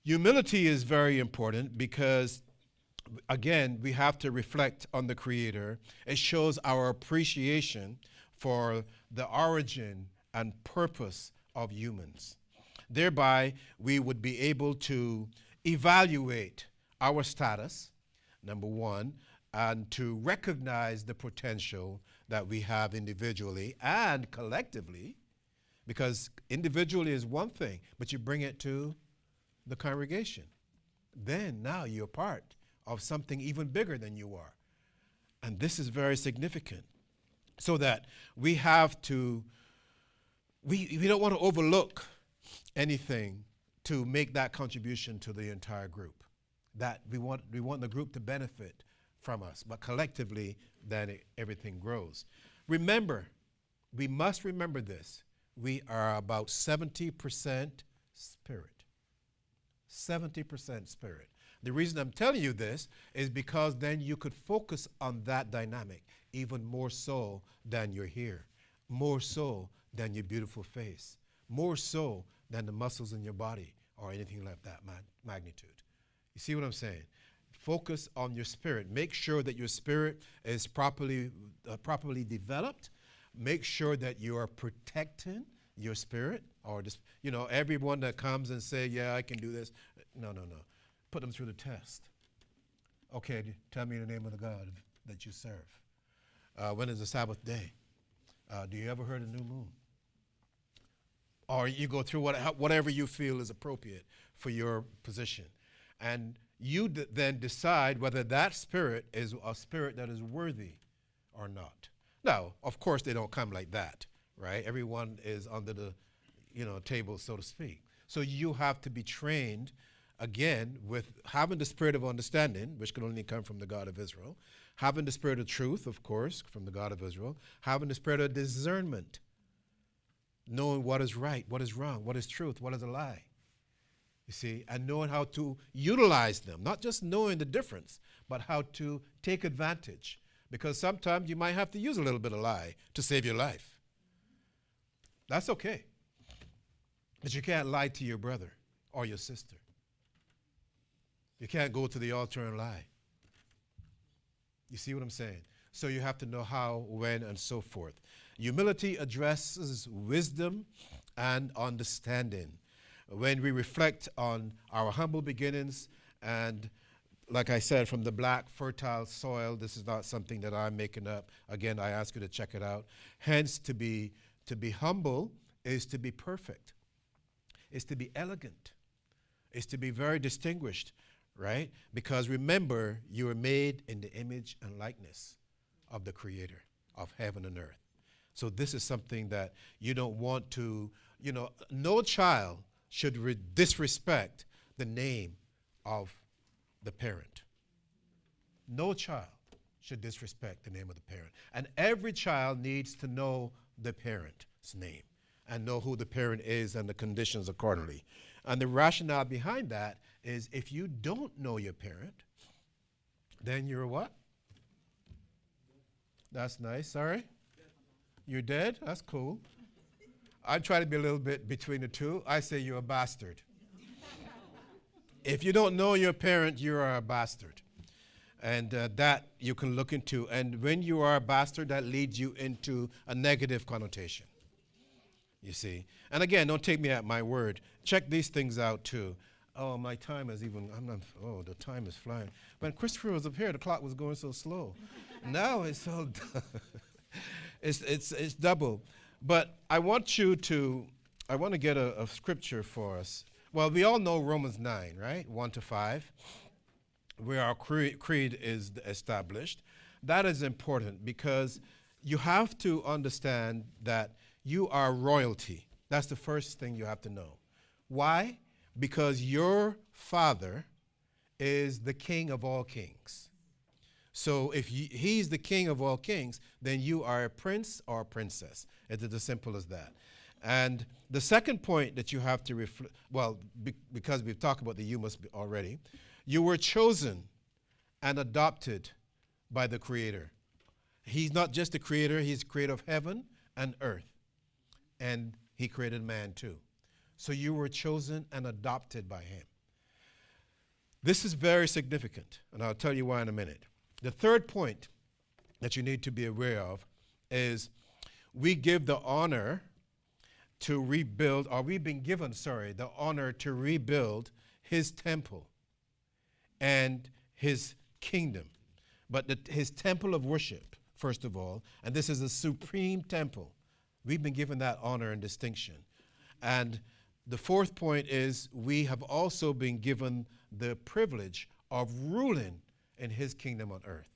humility is very important because, again, we have to reflect on the Creator. It shows our appreciation for the origin and purpose of humans. Thereby, we would be able to evaluate our status, number one, and to recognize the potential that we have individually and collectively, because individually is one thing, but you bring it to the congregation. Then now you're part of something even bigger than you are. And this is very significant. So that we have to, we don't want to overlook anything to make that contribution to the entire group. That we want the group to benefit from us, but collectively, then everything grows. Remember, we must remember this. We are about 70% spirit. 70% spirit. The reason I'm telling you this is because then you could focus on that dynamic even more so than your hair, more so than your beautiful face, more so than the muscles in your body or anything like that magnitude. You see what I'm saying? Focus on your spirit. Make sure that your spirit is properly developed. Make sure that you are protecting your spirit, or just, everyone that comes and say, yeah, I can do this. No. Put them through the test. Okay, tell me the name of the God that you serve. When is the Sabbath day? Do you ever heard of new moon? Or you go through whatever you feel is appropriate for your position. And you then decide whether that spirit is a spirit that is worthy or not. Now, of course, they don't come like that, right? Everyone is under the table, so to speak. So you have to be trained, again, with having the spirit of understanding, which can only come from the God of Israel, having the spirit of truth, of course, from the God of Israel, having the spirit of discernment, knowing what is right, what is wrong, what is truth, what is a lie. You see, and knowing how to utilize them, not just knowing the difference, but how to take advantage. Because sometimes you might have to use a little bit of lie to save your life. That's okay. But you can't lie to your brother or your sister. You can't go to the altar and lie. You see what I'm saying? So you have to know how, when, and so forth. Humility addresses wisdom and understanding. When we reflect on our humble beginnings, and like I said, from the black fertile soil, this is not something that I'm making up. Again, I ask you to check it out. Hence, to be humble is to be perfect, is to be elegant, is to be very distinguished, right? Because remember, you are made in the image and likeness of the Creator of heaven and earth. So this is something that you don't want to, no child should disrespect the name of the parent. No child should disrespect the name of the parent. And every child needs to know the parent's name and know who the parent is and the conditions accordingly. And the rationale behind that is if you don't know your parent, then you're what? That's nice, sorry? You're dead? That's cool. I try to be a little bit between the two. I say you're a bastard. If you don't know your parent, you are a bastard. And that you can look into. And when you are a bastard, that leads you into a negative connotation. You see? And again, don't take me at my word. Check these things out too. Oh, my time is the time is flying. When Christopher was up here, the clock was going so slow. Now it's so, it's double. But I want to get a scripture for us. Well, we all know Romans 9, right? 1-5, where our creed is established. That is important because you have to understand that you are royalty. That's the first thing you have to know. Why? Because your father is the king of all kings. So if he's the king of all kings, then you are a prince or a princess. It's as simple as that. And the second point that you have to reflect, because we've talked about the you must be already, you were chosen and adopted by the Creator. He's not just the Creator, He's the Creator of heaven and earth. And He created man too. So you were chosen and adopted by Him. This is very significant, and I'll tell you why in a minute. The third point that you need to be aware of is we give the honor to rebuild, or we've been given, the honor to rebuild his temple and his kingdom. But his temple of worship, first of all, and this is a supreme temple. We've been given that honor and distinction. And the fourth point is we have also been given the privilege of ruling in his kingdom on earth.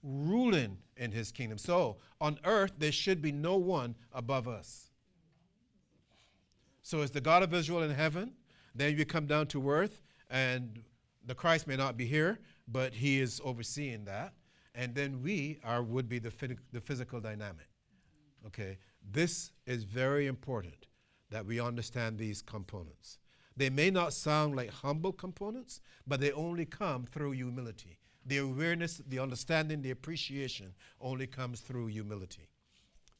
Ruling in his kingdom. So on earth, there should be no one above us. So it's the God of Israel in heaven. Then you come down to earth, and the Christ may not be here, but he is overseeing that. And then would be the physical dynamic. Okay, this is very important that we understand these components. They may not sound like humble components, but they only come through humility. The awareness, the understanding, the appreciation only comes through humility,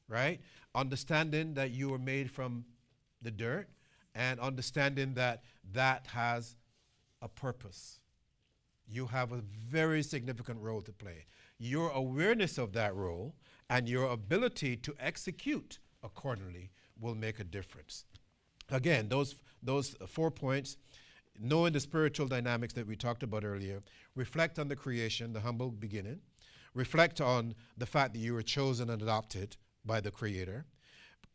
right? Understanding that you were made from the dirt and understanding that that has a purpose. You have a very significant role to play. Your awareness of that role and your ability to execute accordingly will make a difference. Again, those 4 points, knowing the spiritual dynamics that we talked about earlier, reflect on the creation, the humble beginning, reflect on the fact that you were chosen and adopted by the Creator.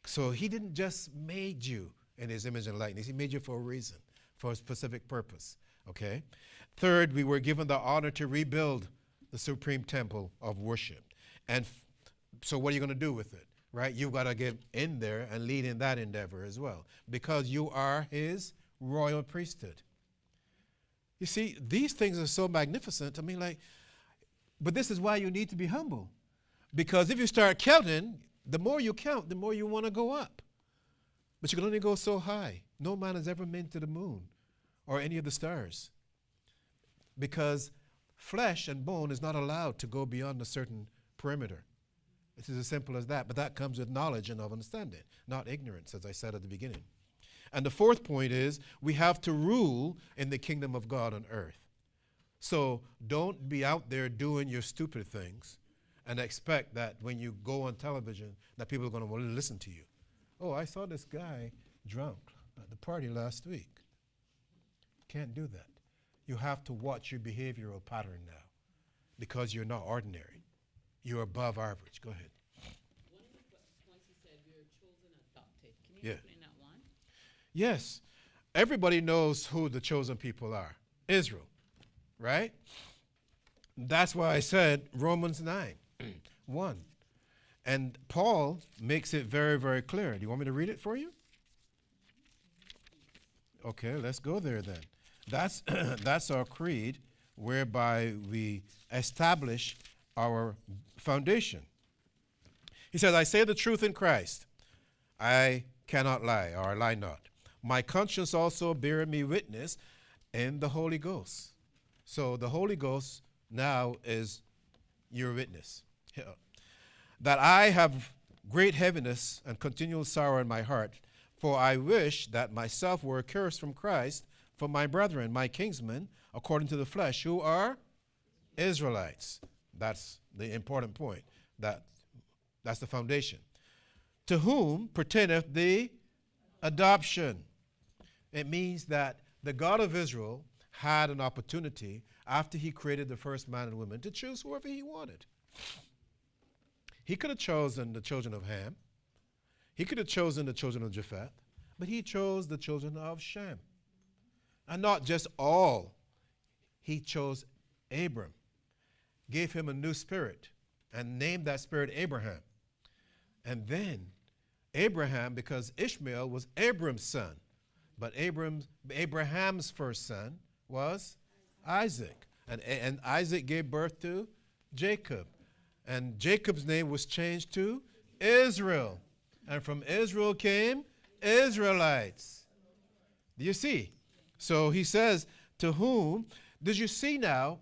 So he didn't just made you in his image and likeness. He made you for a reason, for a specific purpose, okay? Third, we were given the honor to rebuild the supreme temple of worship. And so what are you going to do with it, right? You've got to get in there and lead in that endeavor as well, because you are his royal priesthood. You see, these things are so magnificent. I mean, but this is why you need to be humble. Because if you start counting, the more you count, the more you want to go up. But you can only go so high. No man has ever been to the moon or any of the stars. Because flesh and bone is not allowed to go beyond a certain perimeter. It is as simple as that. But that comes with knowledge and of understanding, not ignorance, as I said at the beginning. And the fourth point is we have to rule in the kingdom of God on earth. So don't be out there doing your stupid things and expect that when you go on television that people are going to want to listen to you. Oh, I saw this guy drunk at the party last week. Can't do that. You have to watch your behavioral pattern now because you're not ordinary. You're above average. Go ahead. One of the points he said, we were chosen and adopted. Can you explain that one? Yes. Everybody knows who the chosen people are. Israel, right? That's why I said Romans 9:1. And Paul makes it very, very clear. Do you want me to read it for you? Okay, let's go there then. That's our creed, whereby we establish our foundation. He says, I say the truth in Christ. I cannot lie, or I lie not. My conscience also beareth me witness in the Holy Ghost. So the Holy Ghost now is your witness. That I have great heaviness and continual sorrow in my heart, for I wish that myself were accursed from Christ for my brethren, my kinsmen, according to the flesh, who are Israelites. That's the important point. That's the foundation. To whom pertaineth the adoption. It means that the God of Israel had an opportunity after he created the first man and woman to choose whoever he wanted. He could have chosen the children of Ham. He could have chosen the children of Japheth, but he chose the children of Shem. And not just all. He chose Abram, gave him a new spirit, and named that spirit Abraham. And then Abraham, because Ishmael was Abram's son, but Abraham's first son was Isaac. And Isaac gave birth to Jacob. And Jacob's name was changed to Israel. And from Israel came Israelites. Do you see? So he says, to whom, did you see now,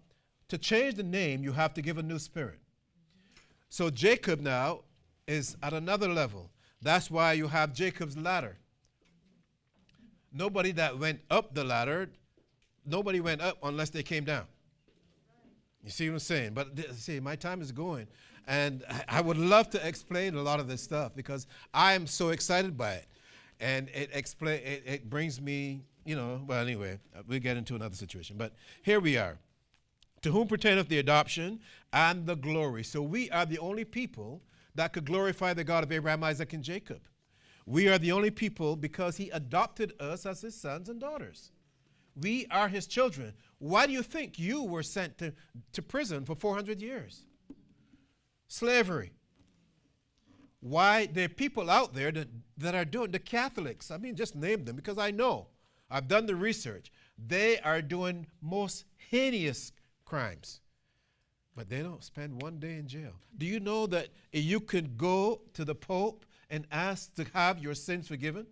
to change the name, you have to give a new spirit. So Jacob now is at another level. That's why you have Jacob's ladder. Nobody that went up the ladder, nobody went up unless they came down. You see what I'm saying? But see, my time is going. And I would love to explain a lot of this stuff because I am so excited by it. And it brings me, well, anyway, we'll get into another situation. But here we are. To whom pertaineth the adoption and the glory. So we are the only people that could glorify the God of Abraham, Isaac, and Jacob. We are the only people because he adopted us as his sons and daughters. We are his children. Why do you think you were sent to prison for 400 years? Slavery. Why there are people out there that are doing, the Catholics, I mean, just name them because I know. I've done the research. They are doing most heinous crimes. But they don't spend one day in jail. Do you know that you could go to the Pope and ask to have your sins forgiven?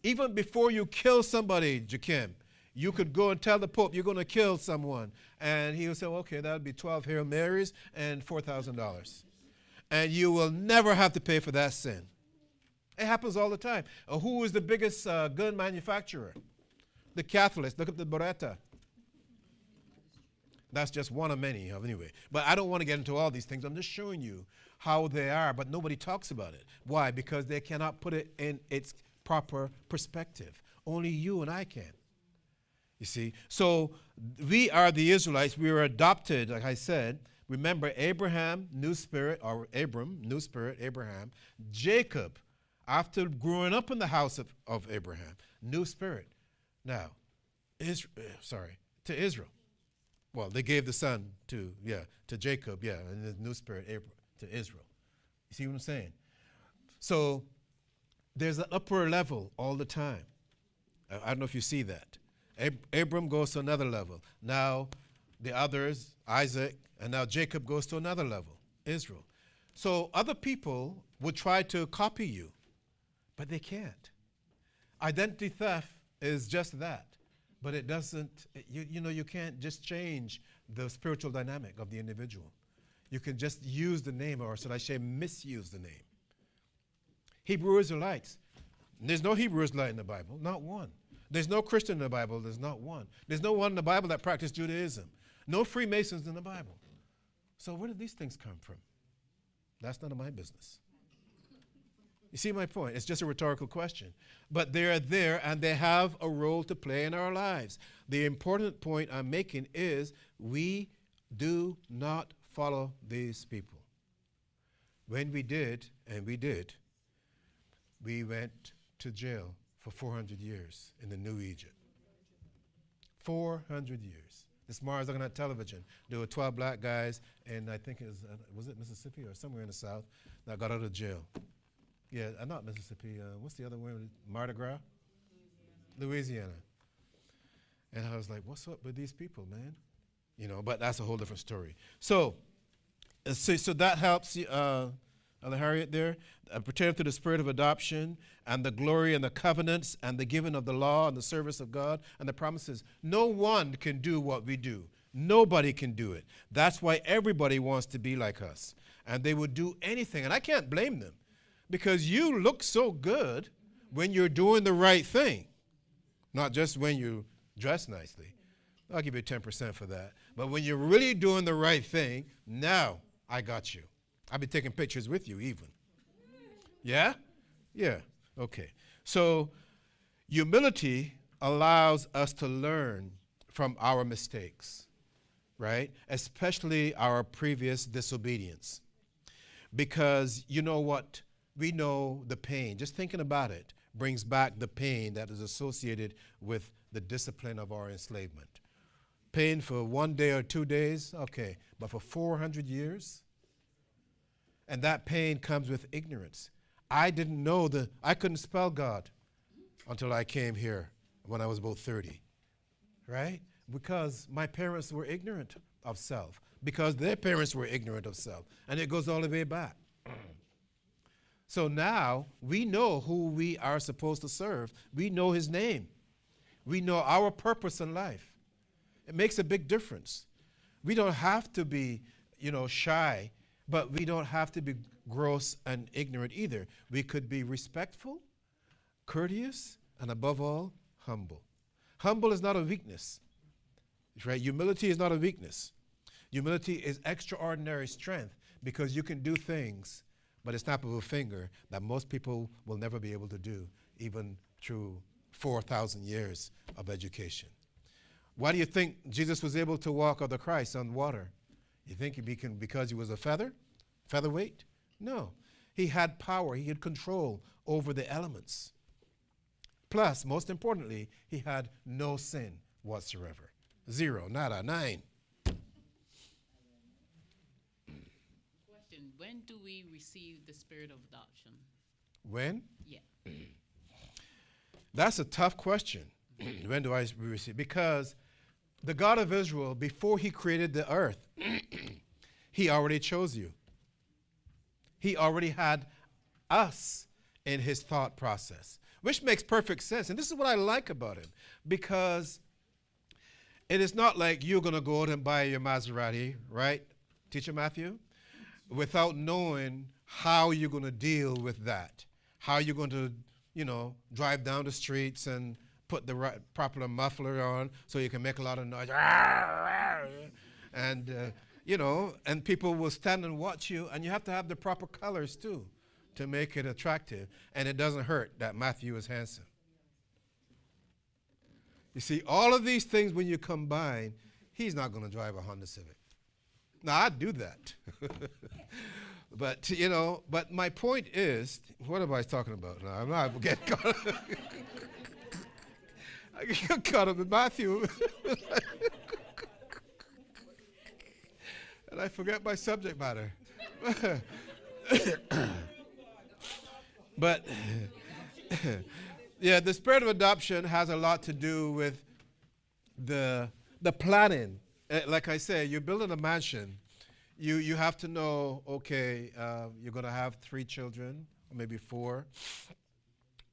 Even before you kill somebody, Jakim, you could go and tell the Pope you're going to kill someone. And he will say, okay, that would be 12 Hail Marys and $4,000. And you will never have to pay for that sin. It happens all the time. Who is the biggest gun manufacturer? The Catholics. Look at the Beretta. That's just one of many, anyway. But I don't want to get into all these things. I'm just showing you how they are, but nobody talks about it. Why? Because they cannot put it in its proper perspective. Only you and I can. You see? So we are the Israelites. We were adopted, like I said. Remember, Abraham, new spirit, or Abram, new spirit, Abraham. Jacob, after growing up in the house of Abraham, new spirit. Now, to Israel. Well, they gave the son to Jacob, and the new spirit to Israel. You see what I'm saying? So there's an upper level all the time. I don't know if you see that. Abram goes to another level. Now the others, Isaac, and now Jacob goes to another level, Israel. So other people would try to copy you, but they can't. Identity theft is just that. But it doesn't, you can't just change the spiritual dynamic of the individual. You can just use the name, or should I say misuse the name. Hebrew Israelites. There's no Hebrew Israelite in the Bible, not one. There's no Christian in the Bible, there's not one. There's no one in the Bible that practiced Judaism. No Freemasons in the Bible. So where did these things come from? That's none of my business. You see my point? It's just a rhetorical question. But they are there and they have a role to play in our lives. The important point I'm making is we do not follow these people. When we did, we went to jail for 400 years in the New Egypt. 400 years. This morning I was looking at television. There were 12 black guys, and I think it was it Mississippi or somewhere in the South, that got out of jail. Yeah, not Mississippi. What's the other one? Mardi Gras? Louisiana. And I was like, what's up with these people, man? But that's a whole different story. So that helps Elder Harriet there. Pertaining to the spirit of adoption and the glory and the covenants and the giving of the law and the service of God and the promises. No one can do what we do. Nobody can do it. That's why everybody wants to be like us. And they would do anything. And I can't blame them. Because you look so good when you're doing the right thing, not just when you dress nicely. I'll give you 10% for that. But when you're really doing the right thing, now I got you. I'll be taking pictures with you even. Yeah? Yeah. Okay. So humility allows us to learn from our mistakes, right? Especially our previous disobedience. Because you know what? We know the pain. Just thinking about it brings back the pain that is associated with the discipline of our enslavement. Pain for 1 day or 2 days, okay, but for 400 years? And that pain comes with ignorance. I didn't know I couldn't spell God until I came here when I was about 30, right? Because my parents were ignorant of self, because their parents were ignorant of self, and it goes all the way back. So now we know who we are supposed to serve. We know his name. We know our purpose in life. It makes a big difference. We don't have to be, shy, but we don't have to be gross and ignorant either. We could be respectful, courteous, and above all, humble. Humble is not a weakness, right? Humility is not a weakness. Humility is extraordinary strength because you can do things, but a snap of a finger that most people will never be able to do, even through 4,000 years of education. Why do you think Jesus was able to walk, or the Christ, on water? You think because he was a featherweight? No. He had power. He had control over the elements. Plus, most importantly, he had no sin whatsoever. Zero, nada, nine. Question: when do we receive the spirit of adoption? When? Yeah. That's a tough question. When do I receive? Because the God of Israel, before he created the earth, he already chose you. He already had us in his thought process, which makes perfect sense. And this is what I like about him, because it is not like you're going to go out and buy your Maserati, right, Teacher Matthew, without knowing how you're going to deal with that, how you're going to, drive down the streets and put the right, proper muffler on so you can make a lot of noise. And, and people will stand and watch you, and you have to have the proper colors too to make it attractive. And it doesn't hurt that Matthew is handsome. You see, all of these things, when you combine, he's not going to drive a Honda Civic. Now, I'd do that. But, but my point is, what am I talking about now? I'm not getting caught up. I get caught up with Matthew. And I forget my subject matter. But, yeah, the spirit of adoption has a lot to do with the planning. Like I say, you're building a mansion. You have to know, okay, you're going to have 3 children, or maybe 4,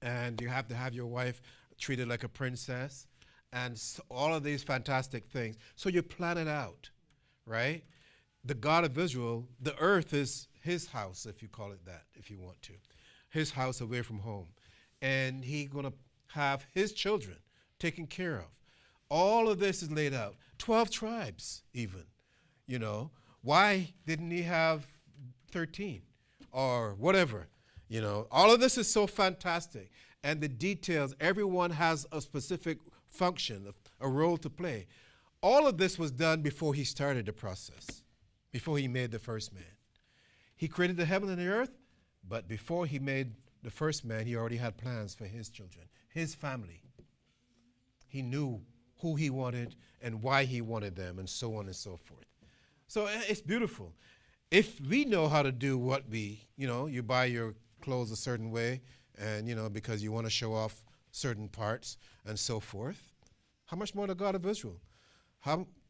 and you have to have your wife treated like a princess, and all of these fantastic things. So you plan it out, right? The God of Israel, the earth is his house, if you call it that, if you want to. His house away from home. And he's going to have his children taken care of. All of this is laid out. 12 tribes, even, Why didn't he have 13 or whatever? All of this is so fantastic. And the details, everyone has a specific function, a role to play. All of this was done before he started the process, before he made the first man. He created the heaven and the earth, but before he made the first man, he already had plans for his children, his family. He knew who he wanted and why he wanted them, and so on and so forth. So it's beautiful. If we know how to do what you buy your clothes a certain way, and, because you want to show off certain parts and so forth, how much more the God of Israel?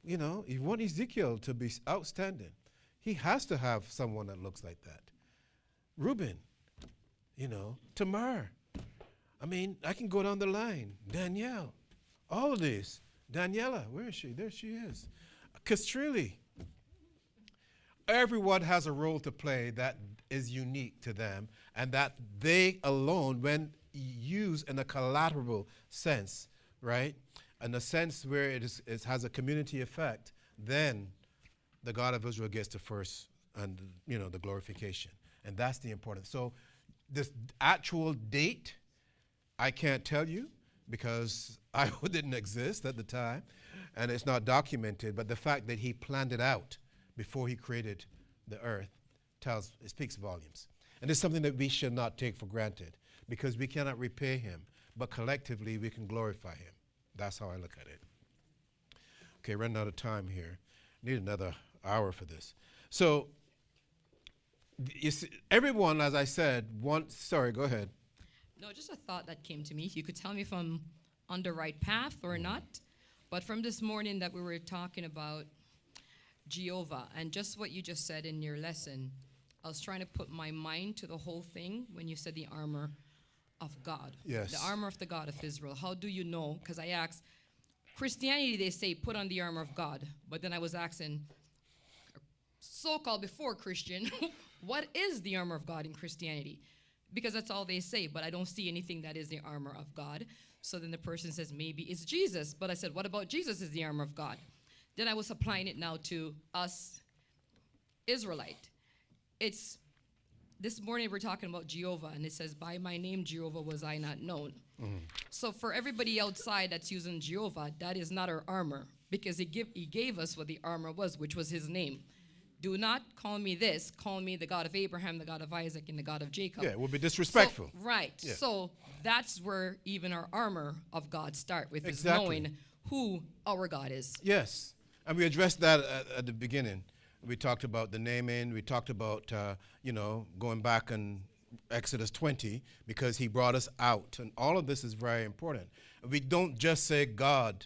You want Ezekiel to be outstanding. He has to have someone that looks like that. Reuben, Tamar. I can go down the line. Danielle. All of these. Daniela, where is she? There she is. Castrilli. Everyone has a role to play that is unique to them, and that they alone, when used in a collateral sense, right, in a sense where it has a community effect, then the God of Israel gets the first and the glorification, and that's the importance. So this actual date, I can't tell you because I didn't exist at the time, and it's not documented. But the fact that he planned it out before he created the earth it speaks volumes. And it's something that we should not take for granted, because we cannot repay him, but collectively we can glorify him. That's how I look at it. Okay, running out of time here. Need another hour for this. So, you see, everyone, as I said, sorry, go ahead. No, just a thought that came to me. You could tell me if I'm on the right path or not. But from this morning that we were talking about Jehovah, and just what you just said in your lesson, I was trying to put my mind to the whole thing when you said the armor of God. Yes. The armor of the God of Israel. How do you know? Because I asked, Christianity, they say, put on the armor of God. But then I was asking, so-called before Christian, what is the armor of God in Christianity? Because that's all they say, but I don't see anything that is the armor of God. So then the person says, maybe it's Jesus. But I said, what about Jesus is the armor of God? then I was applying it now to us Israelite. It's this morning we're talking about Jehovah, and it says, by my name Jehovah was I not known. So for everybody outside that's using Jehovah, that is not our armor, because he gave us what the armor was, which was his name. Do not call me this. Call me the God of Abraham, the God of Isaac, and the God of Jacob. Yeah, it would be disrespectful. So, right. Yeah. So that's where even our armor of God start with, is Exactly. knowing who our God is. Yes, and we addressed that at the beginning. We talked about the naming. We talked about, going back in Exodus 20, because he brought us out. And all of this is very important. We don't just say God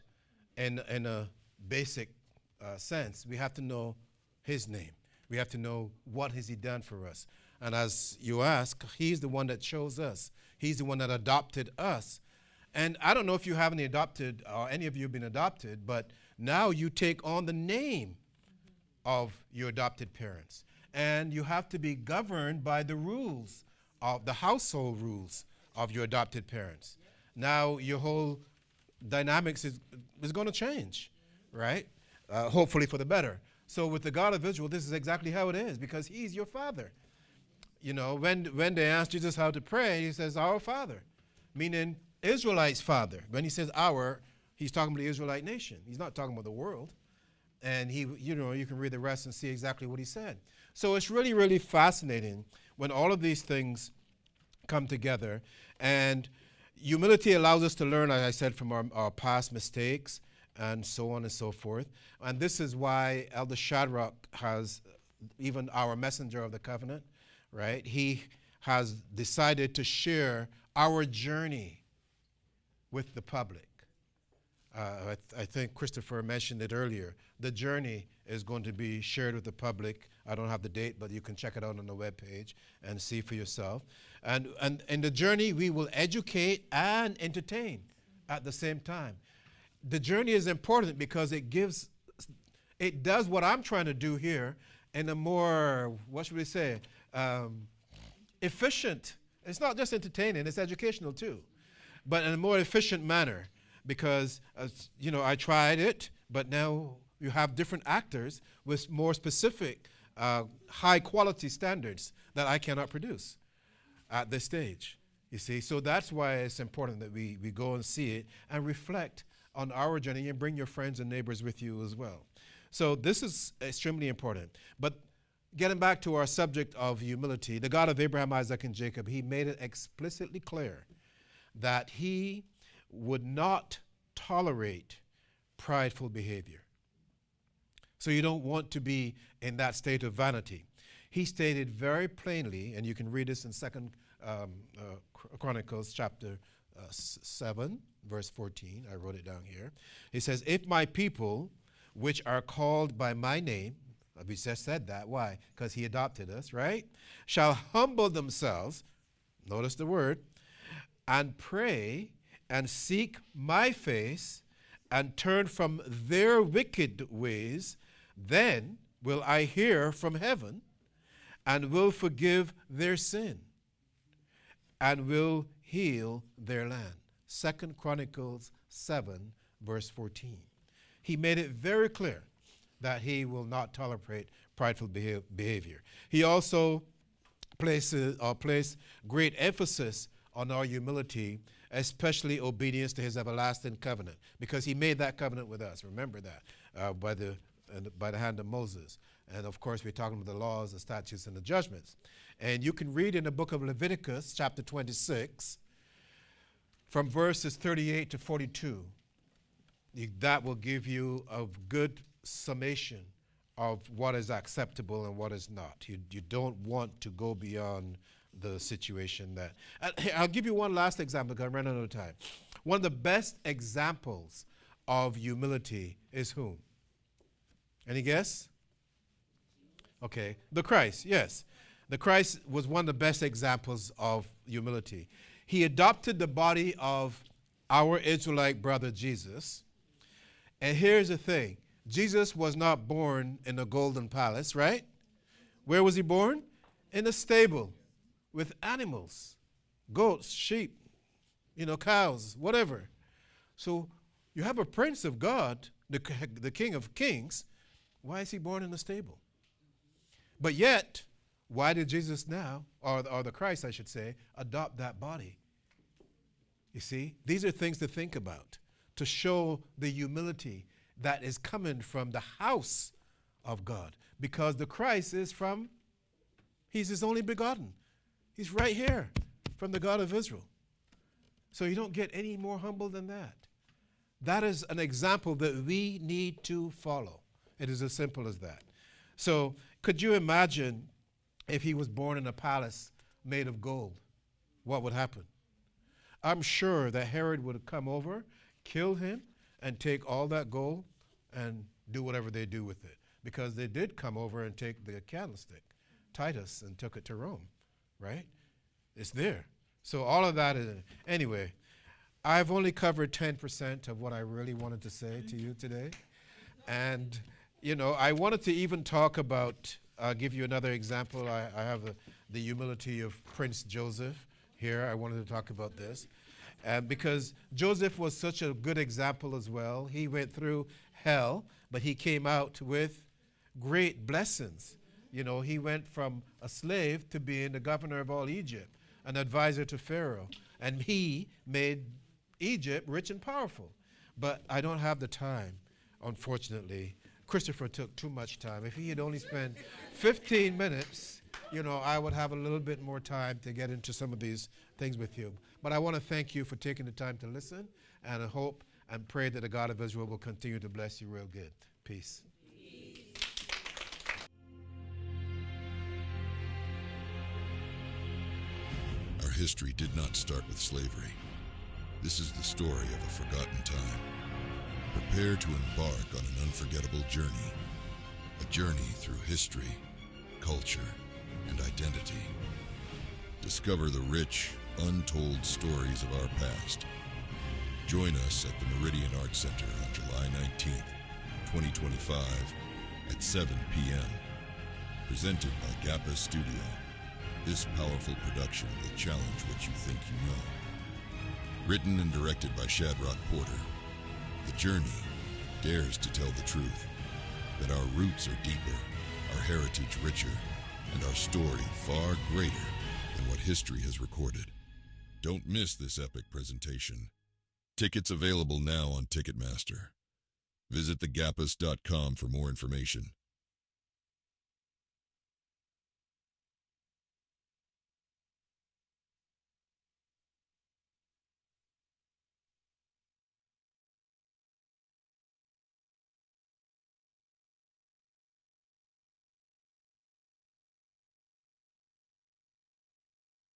in a basic sense. We have to know his name. We have to know what has he done for us. And as you ask, he's the one that chose us. He's the one that adopted us. And I don't know if you have any adopted, or any of you have been adopted, but now you take on the name of your adopted parents. And you have to be governed by the rules of the household rules of your adopted parents. Now your whole dynamics is going to change, right? Hopefully for the better. So with the God of Israel, this is exactly how it is, because he's your father. You know, when they asked Jesus how to pray, he says, our Father, meaning Israelites' father. When he says our, he's talking about the Israelite nation. He's not talking about the world. And you can read the rest and see exactly what he said. So it's really, really fascinating when all of these things come together. And humility allows us to learn, as I said, from our past mistakes and so on and so forth. And this is why Elder Shadrach has, even our messenger of the covenant, right? He has decided to share our journey with the public. I think Christopher mentioned it earlier. The journey is going to be shared with the public. I don't have the date, but you can check it out on the webpage and see for yourself. And in the journey, we will educate and entertain at the same time. The journey is important because it does what I'm trying to do here in a more, what should we say, efficient. It's not just entertaining, it's educational too, but in a more efficient manner. Because, I tried it, but now you have different actors with more specific, high-quality standards that I cannot produce at this stage, you see. So that's why it's important that we go and see it and reflect on our journey and bring your friends and neighbors with you as well. So this is extremely important. But getting back to our subject of humility, the God of Abraham, Isaac, and Jacob, he made it explicitly clear that he would not tolerate prideful behavior. So you don't want to be in that state of vanity. He stated very plainly, and you can read this in 2 Chronicles chapter 7, verse 14. I wrote it down here. He says, if my people, which are called by my name, we just said that. Why? Because he adopted us, right? Shall humble themselves, notice the word, and pray and seek my face and turn from their wicked ways, then will I hear from heaven and will forgive their sin and will heal their land. 2 Chronicles 7, verse 14. He made it very clear that he will not tolerate prideful behavior. He also placed great emphasis on our humility, especially obedience to his everlasting covenant, because he made that covenant with us. Remember that, by the hand of Moses. And of course, we're talking about the laws, the statutes, and the judgments. And you can read in the book of Leviticus, chapter 26, from verses 38 to 42. That will give you a good summation of what is acceptable and what is not. You don't want to go beyond the situation that. I'll give you one last example because I'm running out of time. One of the best examples of humility is whom? Any guess? Okay, the Christ, yes. The Christ was one of the best examples of humility. He adopted the body of our Israelite brother Jesus. And here's the thing. Jesus was not born in a golden palace, right? Where was he born? In a stable with animals, goats, sheep, cows, whatever. So you have a prince of God the King of Kings, why is he born in a stable? But yet, why did Jesus now, or the Christ, I should say, adopt that body? You see, these are things to think about, to show the humility that is coming from the house of God. Because the Christ is he's his only begotten. He's right here from the God of Israel. So you don't get any more humble than that. That is an example that we need to follow. It is as simple as that. So could you imagine if he was born in a palace made of gold? What would happen? I'm sure that Herod would have come over, kill him, and take all that gold and do whatever they do with it. Because they did come over and take the candlestick, Titus, and took it to Rome, right? It's there. So all of that is, anyway, I've only covered 10% of what I really wanted to say to you today. And, I wanted to even talk about, I'll give you another example. I have the humility of Prince Joseph here. I wanted to talk about this. Because Joseph was such a good example as well. He went through hell, but he came out with great blessings. He went from a slave to being the governor of all Egypt, an advisor to Pharaoh. And he made Egypt rich and powerful. But I don't have the time, unfortunately. Christopher took too much time. If he had only spent 15 minutes, I would have a little bit more time to get into some of these things with you. But I want to thank you for taking the time to listen, and I hope and pray that the God of Israel will continue to bless you real good. Peace. Our history did not start with slavery. This is the story of a forgotten time. Prepare to embark on an unforgettable journey. A journey through history, culture, and identity. Discover the rich, untold stories of our past. Join us at the Meridian Arts Center on July 19th, 2025 at 7 p.m. Presented by Gappa Studio. This powerful production will challenge what you think you know. Written and directed by Shadrach Porter, the journey dares to tell the truth, that our roots are deeper, our heritage richer, and our story far greater than what history has recorded. Don't miss this epic presentation. Tickets available now on Ticketmaster. Visit thegappas.com for more information.